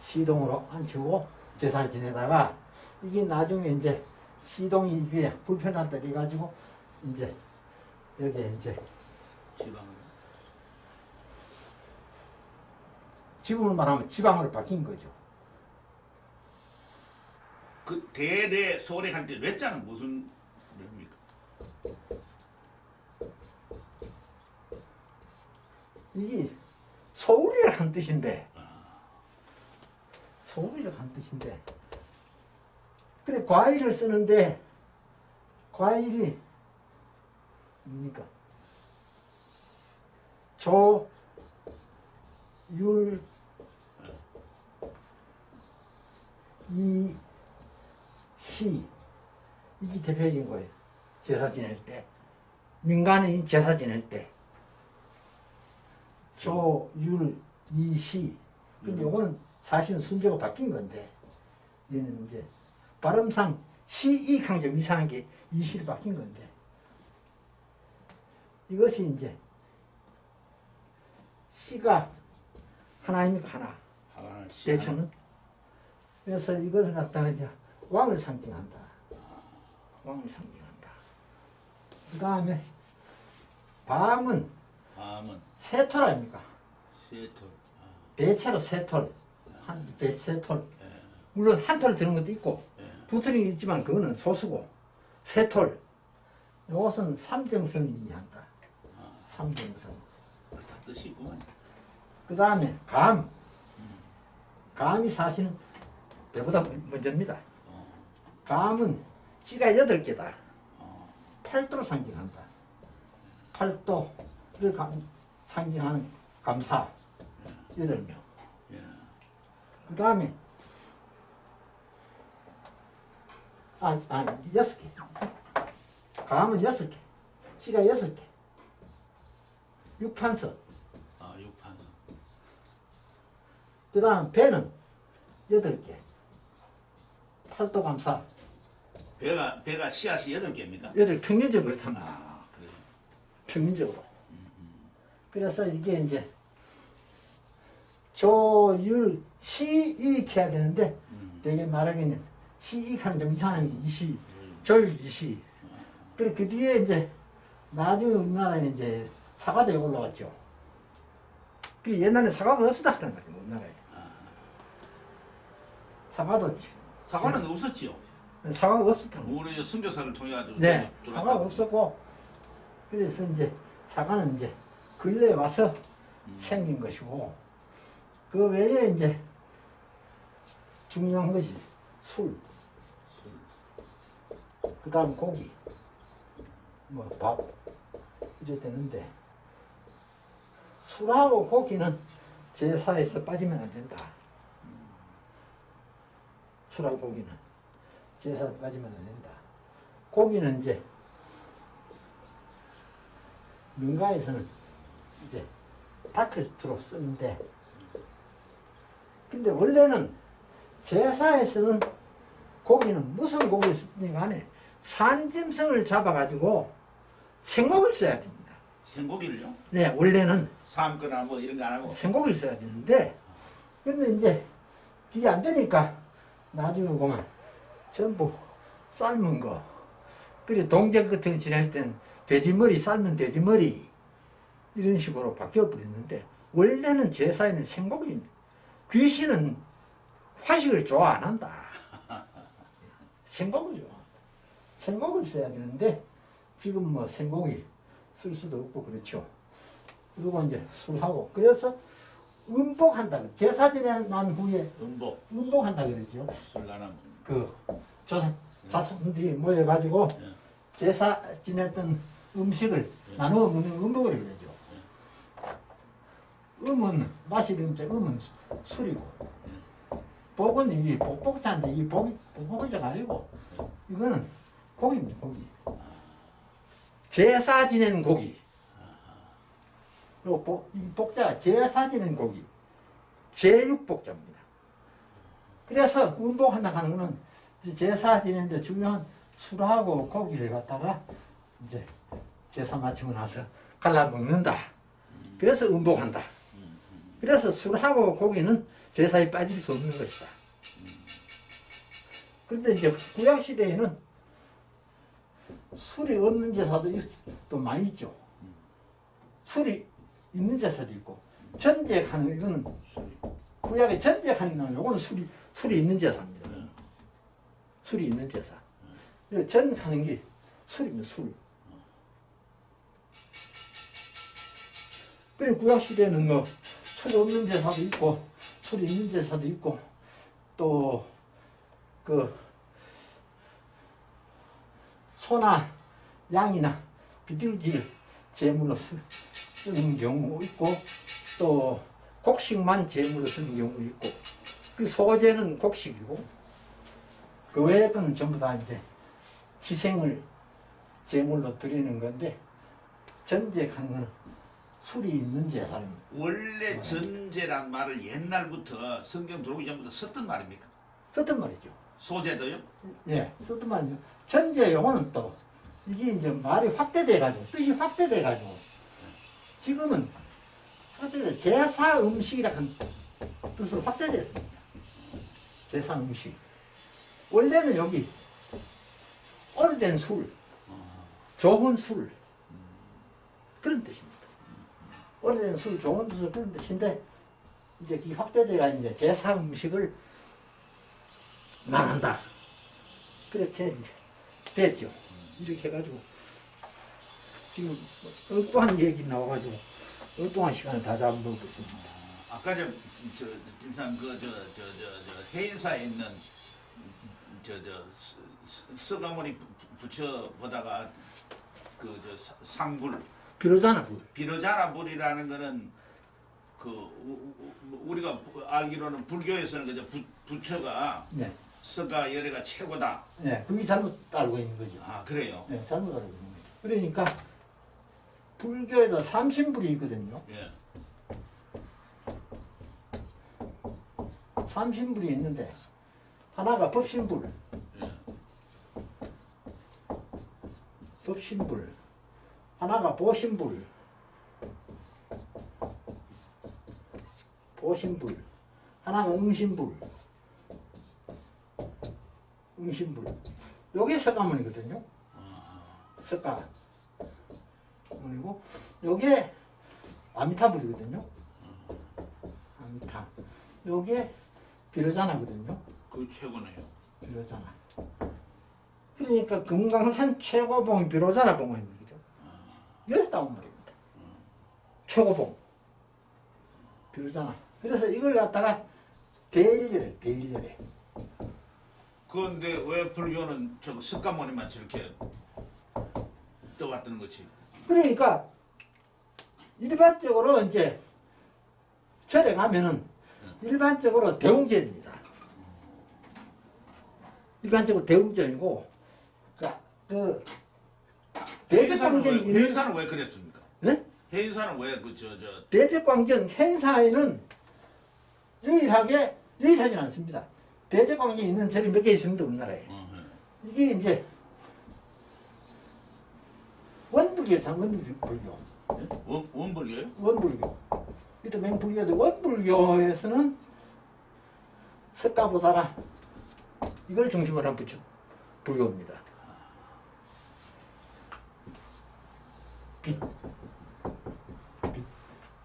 Speaker 1: 시동으로 앉히고 제사를 지내다가 이게 나중에 이제 시동이 이게 불편하다 해가지고 이제 여기에 이제 지금으로 말하면 지방으로 바뀐 거죠.
Speaker 2: 그 대대 소래할 때 외자는 무슨 뭡니까?
Speaker 1: 이게 소울이라는 뜻인데 소울이라는 뜻인데 그래 과일을 쓰는데 과일이 뭡니까? 조, 율, 이, 시 이게 대표적인 거예요. 제사 지낼 때 민간인 제사 지낼 때 조, 율, 이, 시. 근데 요거는 사실은 순서가 바뀐 건데 얘는 이제 발음상 시, 이 강조 이상한 게 이, 시로 바뀐 건데 이것이 이제 시가 하나입니까? 하나. 대처는. 그래서 이것을 갖다가 이제 왕을 상징한다. 왕을 상징한다. 그 다음에 밤은 세톨 아닙니까?
Speaker 2: 세톨.
Speaker 1: 배채로 세톨. 세톨. 물론 한 톨 드는 것도 있고 두 톨이 있지만 그거는 소수고 세톨. 이것은 삼정성을 의미한다. 삼정성.
Speaker 2: 다 뜻이 있구만.
Speaker 1: 그 다음에 감. 감이 사실은 배보다 먼저입니다. 감은 씨가 8개다. 팔도를 상징한다. 팔도를 상징하는 감사 8명. 그 다음에 6개. 감은 6개. 씨가 6개. 육판서.
Speaker 2: 육판서.
Speaker 1: 그 다음 배는 8개. 팔도 감사.
Speaker 2: 배가 씨앗이 8개입니까?
Speaker 1: 8 평균적으로 그렇답니다.
Speaker 2: 그래요.
Speaker 1: 평균적으로. 그래서 이게 이제 조율 시익 해야 되는데 되게 말하기는 시익하는 좀 이상한 게 이시 조율 이시. 그리고 그 뒤에 이제 나중에 우리나라에 이제 사과도에 올라왔죠. 그 옛날에 사과가 없었다 그런 거예요. 우리나라에.
Speaker 2: 사과는 없었지요.
Speaker 1: 사과가 없었다.
Speaker 2: 우리 선교사를 통해 가지고.
Speaker 1: 네, 사과가 없었고 그래서 이제 사과는 이제 근래에 와서 생긴 것이고 그 외에 이제 중요한 것이 술. 그 다음 고기, 뭐 밥 이래 되는데 술하고 고기는 제사에서 빠지면 안 된다. 술하고 고기는 제사에 빠지면 안 된다. 고기는 이제 민가에서는 이제 닭을 주로 쓰는데 근데 원래는 제사에서는 고기는 무슨 고기를 쓰든지 간에 산짐승을 잡아가지고 생고기를 써야 됩니다.
Speaker 2: 생고기를요?
Speaker 1: 네, 원래는
Speaker 2: 삶거나 뭐 이런 거 안 하고.
Speaker 1: 생고기를 써야 되는데 근데 이제 그게 안 되니까 나중에 보면 전부 삶은 거 그리고 동작 같은 거 지낼 때는 돼지머리 삶은 돼지머리 이런 식으로 바뀌어 버렸는데 원래는 제사에는 생고기 귀신은 화식을 좋아 안 한다. 생고기 좋아. 생고기를 써야 되는데 지금 뭐 생고기 쓸 수도 없고 그렇죠. 그리고 이제 술하고 그래서 음복한다. 제사 지내난 후에 음복한다 그러죠.
Speaker 2: 술나는
Speaker 1: 그 자손들이 모여가지고 제사 지냈던 음식을 나누어 먹는 음복을 그러죠. 음은 마실 음자 음은 술이고 복은 이 복복자인데 이 복복자가 아니고 이거는 고기입니다. 고기. 제사 지낸 고기. 그리고 이 복자가 제사 지낸 고기. 제육복자입니다. 그래서 음복한다 하는 거는 제사 지내는데 중요한 술하고 고기를 갖다가 이제 제사 마치고 나서 갈라 먹는다. 그래서 음복한다. 그래서 술하고 고기는 제사에 빠질 수 없는 것이다. 그런데 이제 구약시대에는 술이 없는 제사도 또 많이 있죠. 술이 있는 제사도 있고 전제하는 이거는 구약에 전제하는 건 요거는 술이 있는 제사입니다. 술이 있는 제사. 전하는 게 술이면 술. 그리고 구약시대에는 뭐 술 없는 제사도 있고 술이 있는 제사도 있고 또 그 소나 양이나 비둘기를 제물로 쓰는 경우 있고 또 곡식만 제물로 쓰는 경우 있고 그 소제는 곡식이고 그 외의 거는 전부 다 이제 희생을 제물로 드리는 건데, 전제하는 건 술이 있는 제사입니다.
Speaker 2: 원래 전제란 말을 옛날부터 성경 들어오기 전부터 썼던 말입니까?
Speaker 1: 썼던 말이죠.
Speaker 2: 소제도요?
Speaker 1: 예, 썼던 말이죠. 전제 용어는 또, 이게 이제 말이 확대돼가지고, 뜻이 확대돼가지고, 지금은 제사 음식이라는 뜻으로 확대됐습니다. 제사 음식. 원래는 여기 오래된 술, 좋은 술, 그런 뜻입니다. 오래된 술, 좋은 술, 그런 뜻인데, 이제 이 확대돼가 이제 제사 음식을 말한다. 그렇게 이제 됐죠. 이렇게 해가지고, 지금 엉뚱한 얘기 나와가지고, 엉뚱한 시간을 다 잡아먹고 있습니다.
Speaker 2: 아까 김상 해인사에 있는 서가모니 붙여 보다가 상불
Speaker 1: 비로자나 불.
Speaker 2: 비로자나불이라는 거는 우리가 알기로는 불교에서는 그저 부처가
Speaker 1: 네.
Speaker 2: 서가 열애가 최고다.
Speaker 1: 네. 그게 잘못 알고 있는 거죠.
Speaker 2: 아 그래요?
Speaker 1: 네. 잘못 알고 있는 거죠. 그러니까, 불교에도 삼신불이 있거든요.
Speaker 2: 예.
Speaker 1: 삼신불이 있는데, 하나가 법신불.
Speaker 2: 예.
Speaker 1: 법신불. 하나가 보신불. 보신불. 하나가 응신불. 응신불. 요게 석가모니거든요. 석가모니고, 요게 아미타불이거든요. 아미타. 요게 비로자나거든요.
Speaker 2: 그 최고네요.
Speaker 1: 비로자나. 그러니까 금강산 최고봉이 비로자나 봉입니다. 여기서 나온 말입니다. 최고봉. 비로자나. 그래서 이걸 갖다가 대일열에, 대일열에.
Speaker 2: 그런데 왜 불교는 저 석가모니만 저렇게 떠왔다는 거지?
Speaker 1: 그러니까, 일반적으로 이제, 절에 가면은, 일반적으로 대웅전입니다. 일반적으로 대웅전이고, 대적광전이 있는,
Speaker 2: 해인사는 왜 그랬습니까?
Speaker 1: 네?
Speaker 2: 해인사는 왜
Speaker 1: 대적광전 행사에는 유일하진 않습니다. 대적광전이 있는 절이 몇 개 있습니다, 우리나라에. 이게 이제, 원불교, 장원불교.
Speaker 2: 원불교요?
Speaker 1: 원불교. 이또 맹불교도 원불교에서는 석가보다가 이걸 중심으로 한 불교입니다. 빛.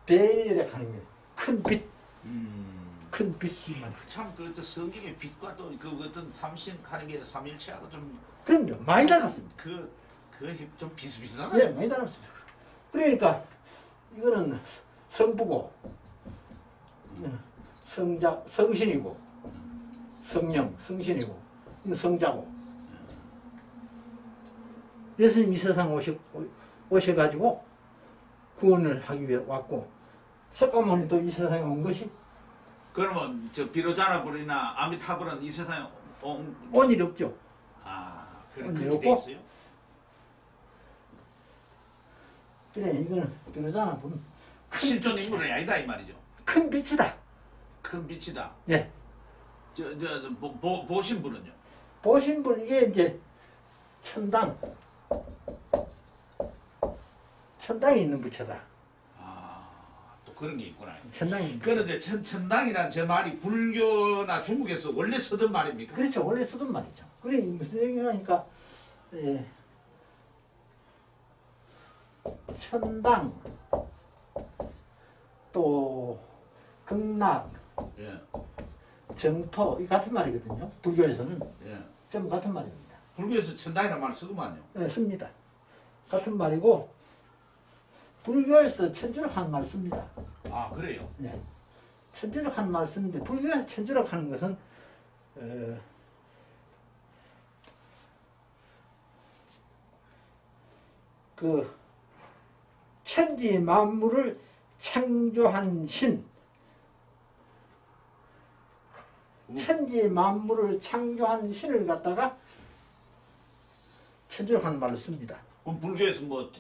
Speaker 1: 대일에 가는 거예요. 큰 빛. 큰 빛이 많아요.
Speaker 2: 참그 성경의 빛과 또 그 어떤 삼신 하는 게 삼일체하고 좀
Speaker 1: 그럼요. 많이 닮았습니다.
Speaker 2: 좀 비슷비슷하네.
Speaker 1: 네, 많이 닮았습니다. 그러니까 이거는 성부고, 성신이고, 성령, 성신이고, 이건 성자고. 예수님 이 세상 오셔가지고 구원을 하기 위해 왔고, 석가모니도 이 세상에 온 것이
Speaker 2: 그러면 저 비로자나불이나 아미타불은 이 세상에
Speaker 1: 온 일 없죠.
Speaker 2: 그런
Speaker 1: 일
Speaker 2: 게
Speaker 1: 없고,
Speaker 2: 있어요?
Speaker 1: 그래, 이거는 비로자나불은
Speaker 2: 실존 인물이 아니다 이 말이죠.
Speaker 1: 큰 빛이다.
Speaker 2: 큰 빛이다.
Speaker 1: 예.
Speaker 2: 보신 분은요?
Speaker 1: 보신분 이게 이제 천당에 있는 부처다.
Speaker 2: 또 그런 게 있구나.
Speaker 1: 천당에 있는.
Speaker 2: 그런데 천당이란 저 말이 불교나 중국에서 원래 쓰던 말입니까?
Speaker 1: 그렇죠. 원래 쓰던 말이죠. 그래 무슨 얘기냐니까, 예. 천당 또 극락,
Speaker 2: 예.
Speaker 1: 정토 이 같은 말이거든요. 불교에서는
Speaker 2: 예.
Speaker 1: 전부 같은 말입니다.
Speaker 2: 불교에서 천당이라는 말을 쓰구만요.
Speaker 1: 네, 씁니다. 같은 말이고, 불교에서 천주력 하는 말 씁니다.
Speaker 2: 그래요?
Speaker 1: 네. 천주력 하는 말 쓰는데, 불교에서 천주력 하는 것은 천지 만물을 창조한 신, 천지 만물을 창조한 신을 갖다가 천주라는 말을 씁니다.
Speaker 2: 그럼 불교에서 뭐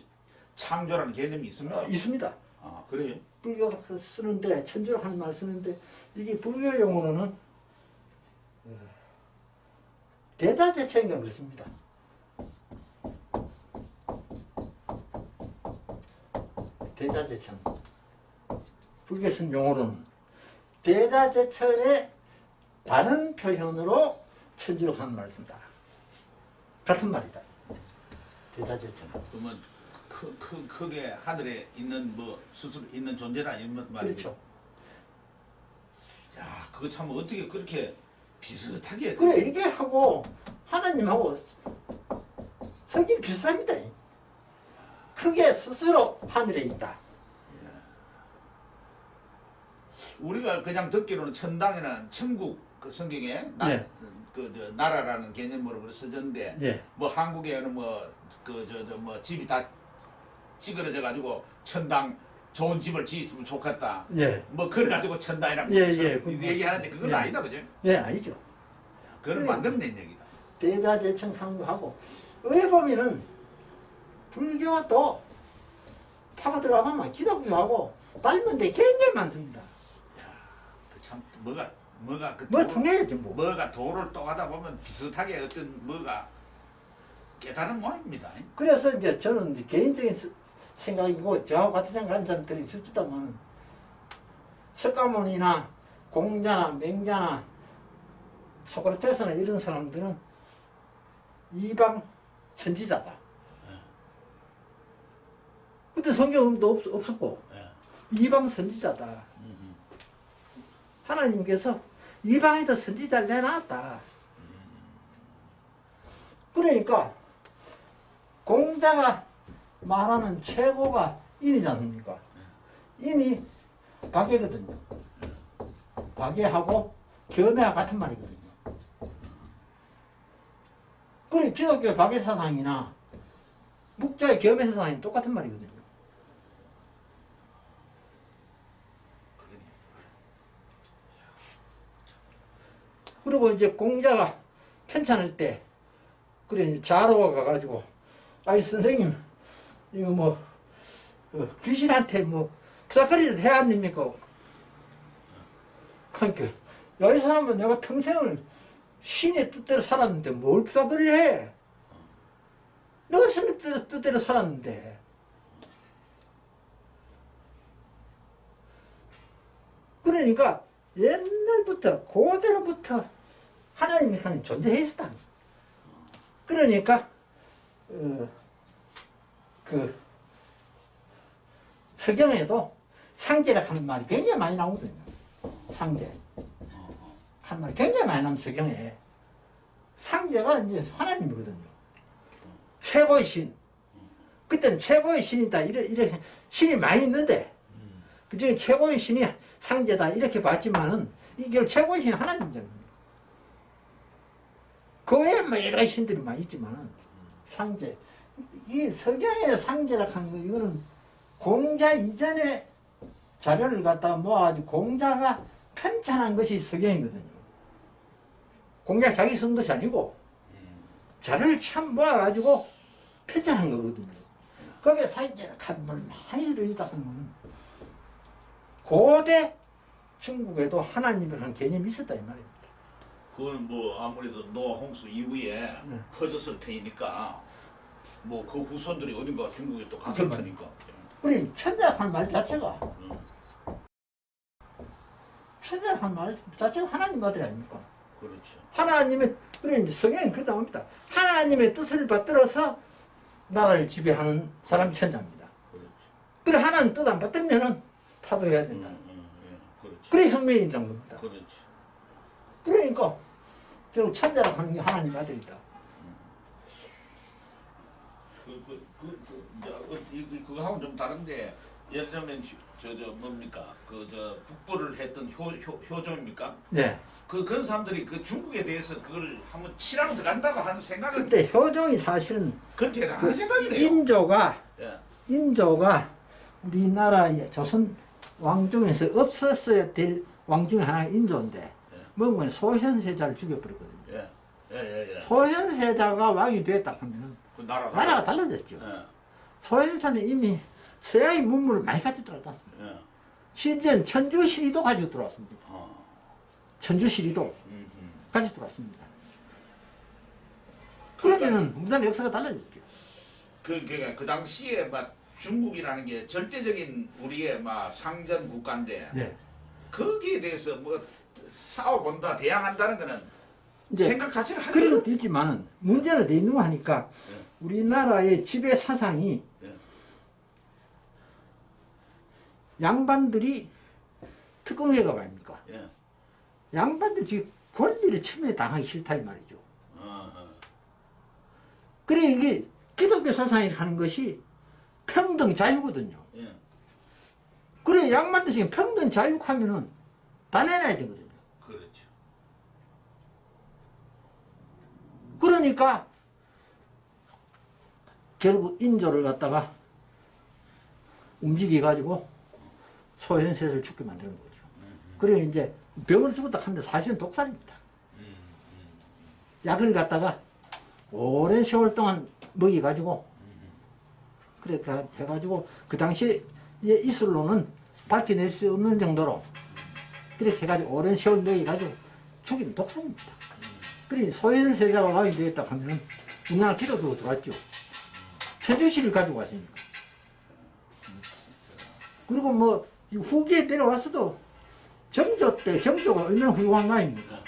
Speaker 2: 창조라는 개념이 있습니까?
Speaker 1: 있습니다.
Speaker 2: 아 그래요?
Speaker 1: 불교로 쓰는데 천주라는 말을 쓰는데 이게 불교 용어로는 대자재천인가 그렇습니다. 대자재천. 불교 쓴 용어로는 대자재천의 다른 표현으로 천주로 하는 말을 쓴다. 같은 말이다. 대자재천.
Speaker 2: 그러면 크게 하늘에 있는 뭐 스스로 있는 존재라 이런 말이죠.
Speaker 1: 그렇죠.
Speaker 2: 야, 그거 참 어떻게 그렇게 비슷하게
Speaker 1: 그래 이게 하고 하나님하고 성질이 비슷합니다. 크게 스스로 하늘에 있다.
Speaker 2: 우리가 그냥 듣기로는 천당이나 천국 그 성경에
Speaker 1: 네.
Speaker 2: 저 나라라는 개념으로 그렇게 써졌는데
Speaker 1: 예.
Speaker 2: 뭐 한국에는 뭐 뭐 집이 다 찌그러져 가지고 천당 좋은 집을 지으면 좋겠다.
Speaker 1: 예.
Speaker 2: 뭐 그래 가지고 천당이라고
Speaker 1: 예.
Speaker 2: 얘기하는데 그건
Speaker 1: 예.
Speaker 2: 아니다 그죠?
Speaker 1: 예, 아니죠.
Speaker 2: 그건 만들어낸 얘기다.
Speaker 1: 대자재청 상고하고 왜 보면은 불교가 또 파가 들어가면 기독교하고 닮은 데 굉장히 많습니다.
Speaker 2: 참 뭐가 그
Speaker 1: 뭐 통해야지 뭐.
Speaker 2: 뭐가 도를 또 가다 보면 비슷하게 어떤 뭐가 깨달은 모양입니다.
Speaker 1: 그래서 이제 저는 이제 개인적인 생각이고 저하고 같은 생각하는 사람들이 있을지다만 석가모니나 공자나 맹자나 소크라테스나 이런 사람들은 이방 선지자다. 그때 성경도 없었고 이방 선지자다. 하나님께서 이방에도 선지자를 내놨다. 그러니까 공자가 말하는 최고가 인이지 않습니까? 인이 박애거든요. 박애하고 겸해와 같은 말이거든요. 그리고 기독교의 박애사상이나 묵자의 겸해사상이 똑같은 말이거든요. 그리고 이제 공자가 편찬할 때 그래 이제 자로가 가가지고 아이 선생님 이거 뭐 귀신한테 뭐 투닥거리도 해야 안 됩니까? 그러니까 야 이 사람은 내가 평생을 신의 뜻대로 살았는데 뭘 투닥거리를 해? 내가 신의 뜻대로 살았는데 그러니까 옛날부터 고대로부터 하나님이 그냥 존재해 있었다. 그러니까 그 서경에도 상제라 하는 말이 굉장히 많이 나오거든요. 상제 한 말이 굉장히 많이 나오면 서경에 상제가 이제 하나님이거든요. 최고의 신. 그때는 최고의 신이다 이렇게 신이 많이 있는데 그중에 최고의 신이 상제다 이렇게 봤지만은 이게 최고의 신이 하나님이잖아요. 그 외에 뭐 여러 가지 신들이 많이 있지만은 상제 이 석양의 상제라 하는 거 이거는 공자 이전에 자료를 갖다가 모아가지고 공자가 편찬한 것이 석양이거든요. 공자가 자기 쓴 것이 아니고 자료를 참 모아가지고 편찬한 거거든요. 거기에 상제라 하는 말 많이 들어있다 하면 고대 중국에도 하나님이라는 개념이 있었다 이 말입니다.
Speaker 2: 그건 뭐 아무래도 노아 홍수 이후에 퍼졌을 테니까 뭐 그 후손들이 어딘가 중국에 또 갔을 테니까.
Speaker 1: 우리 천자한 말 자체가 천자한 말 자체가 하나님 말이 아닙니까?
Speaker 2: 그렇죠.
Speaker 1: 하나님의 그래 이제 성경에 그렇게 나옵니다. 하나님의 뜻을 받들어서 나라를 지배하는 사람이 천자입니다.
Speaker 2: 그렇죠.
Speaker 1: 그래 하나님 뜻 안 받들면은 타도해야 된다.
Speaker 2: 그렇죠.
Speaker 1: 그래 혁명이라는 겁니다.
Speaker 2: 그렇죠.
Speaker 1: 그러니까 결국 천자라고 하는 게 하나님 아들이다.
Speaker 2: 그거하고는 좀 다른데 예를 들면 뭡니까 북부를 했던 효조입니까?
Speaker 1: 네.
Speaker 2: 그런 사람들이 그 중국에 대해서 그걸 한번 치라고 들어간다고 하는 생각은
Speaker 1: 그때 효종이 사실은
Speaker 2: 그건 대단한 생각이네요.
Speaker 1: 인조가 우리나라의 조선 왕 중에서 없었어야 될 왕 중에 하나가 인조인데 뭔가 소현세자를 죽여버렸거든요.
Speaker 2: 예.
Speaker 1: 소현세자가 왕이 됐다 하면
Speaker 2: 그
Speaker 1: 나라가 달라졌죠.
Speaker 2: 예.
Speaker 1: 소현사는 이미 서양의 문물을 많이 가지고 들어왔습니다.
Speaker 2: 예.
Speaker 1: 심지어 천주시리도 가지고 들어왔습니다. 천주시리도 가지고 들어왔습니다. 그러면은 우리나라 역사가 달라졌죠.
Speaker 2: 그 당시에 막 중국이라는 게 절대적인 우리의 막 상전 국가인데
Speaker 1: 네.
Speaker 2: 거기에 대해서 뭐 싸워본다, 대항한다는 거는
Speaker 1: 이제
Speaker 2: 생각 자체를 하기
Speaker 1: 그런 것도 있지만은 문제는 돼 있는 거 하니까 우리나라의 지배 사상이 양반들이 특공회가 아닙니까?
Speaker 2: 예.
Speaker 1: 양반들 지금 권리를 침해 당하기 싫다 이 말이죠. 그래 이게 기독교 사상이 하는 것이 평등 자유거든요.
Speaker 2: 예.
Speaker 1: 그래 양반들 지금 평등 자유하면은 다 내놔야 되거든요.
Speaker 2: 그렇죠.
Speaker 1: 그러니까 결국 인조를 갖다가 움직여 가지고 소현세를 죽게 만드는 거죠. 그래 이제 병을 죽었다 하는데 사실은 독살입니다. 약을 갖다가 오랜 세월 동안 먹여가지고 그렇게 해가지고 그 당시에 이슬로는 밝혀낼 수 없는 정도로 그렇게 해가지고 오랜 세월 먹여가지고 죽이면 독살입니다. 그래 소현세자가 왕이 되었다 하면은 우리나라 기독교가 들어왔죠. 천주시를 가지고 왔으니까. 그리고 뭐 후기에 내려왔어도 정조 때 정조가 얼마나 훌륭한 거 아닙니까?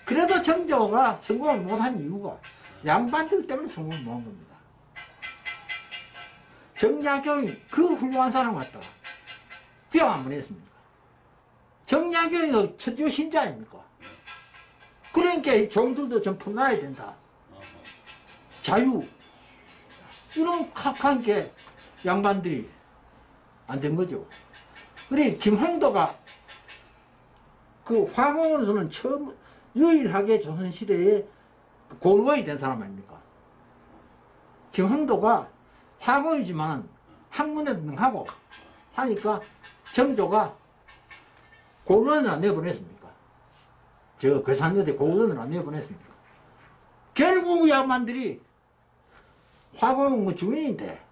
Speaker 1: 그래도 정조가 성공을 못한 이유가 양반들 때문에 성공을 못한 겁니다. 정약용이 그 훌륭한 사람 같다가 귀양 한번 했습니까? 정약용이 천주 신자 아닙니까? 그러니까 종들도 좀 풀어놔야 된다. 자유. 이런 각한 게 양반들이 안 된 거죠. 그래 김홍도가 그 화공으로서는 처음 유일하게 조선시대에 공무원이 된 사람 아닙니까? 김홍도가 화공이지만 학문에도 능하고 하니까 정조가 고론을 안 내보냈습니까? 저 괴산여대 고론을 안 내보냈습니까? 결국 양반들이 화공은 뭐 주인인데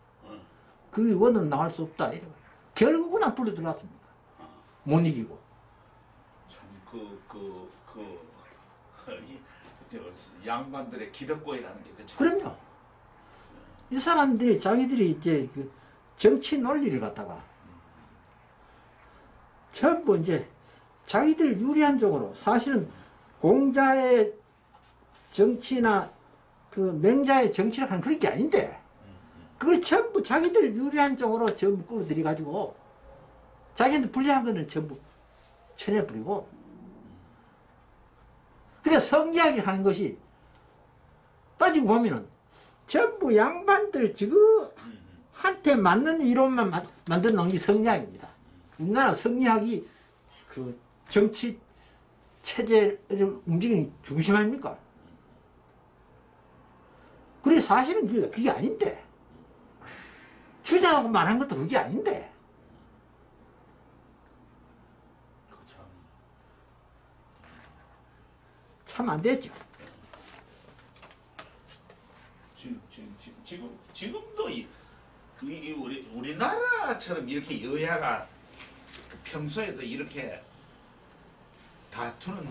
Speaker 1: 그 원은 나갈 수 없다 이러고 결국은 안 불러 들어갔습니다. 못 이기고.
Speaker 2: 양반들의 기득권이라는 게 그렇죠.
Speaker 1: 그럼요. 이 사람들이 자기들이 이제 그 정치 논리를 갖다가 전부 이제 자기들 유리한 쪽으로 사실은 공자의 정치나 그 맹자의 정치를 하는 그런 게 아닌데 그걸 전부 자기들 유리한 쪽으로 전부 끌어들여 가지고 자기한테 불리한 거는 전부 쳐내버리고 그래서 성리학이 하는 것이 따지고 보면은 전부 양반들 한테 맞는 이론만 만든 게 성리학입니다. 우리나라 성리학이 그 정치 체제를 움직이는 중심 아닙니까? 그래 사실은 그게 아닌데 주장하고 말한 것도 그게 아닌데 참 안 됐죠.
Speaker 2: 지금도 우리나라처럼 이렇게 여야가 평소에도 이렇게 다투는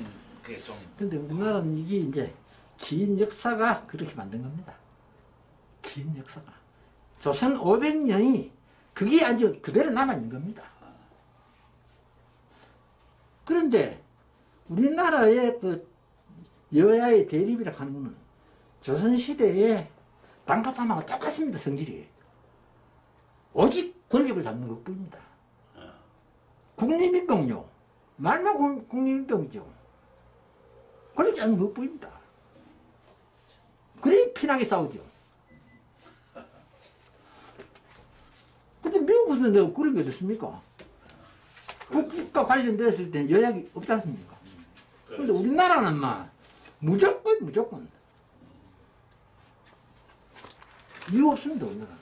Speaker 2: 게 좀.
Speaker 1: 근데 우리나라는 이게 이제 긴 역사가 그렇게 만든 겁니다. 긴 역사가. 조선 500년이 그게 아주 그대로 남아있는 겁니다. 그런데 우리나라의 그 여야의 대립이라 하는 거는 조선시대의 당가싸움하고 똑같습니다. 성질이. 오직 권력을 잡는 것뿐입니다. 국민민병요. 말만 국민민병이죠. 권력 잡는 것뿐입니다. 그래 피나게 싸우죠. 근데 미국은 내가 그런 게 어떻습니까? 국가 관련됐을 때는 여약이 없지 않습니까? 근데 우리나라는 무조건 이유 없습니다. 우리나라.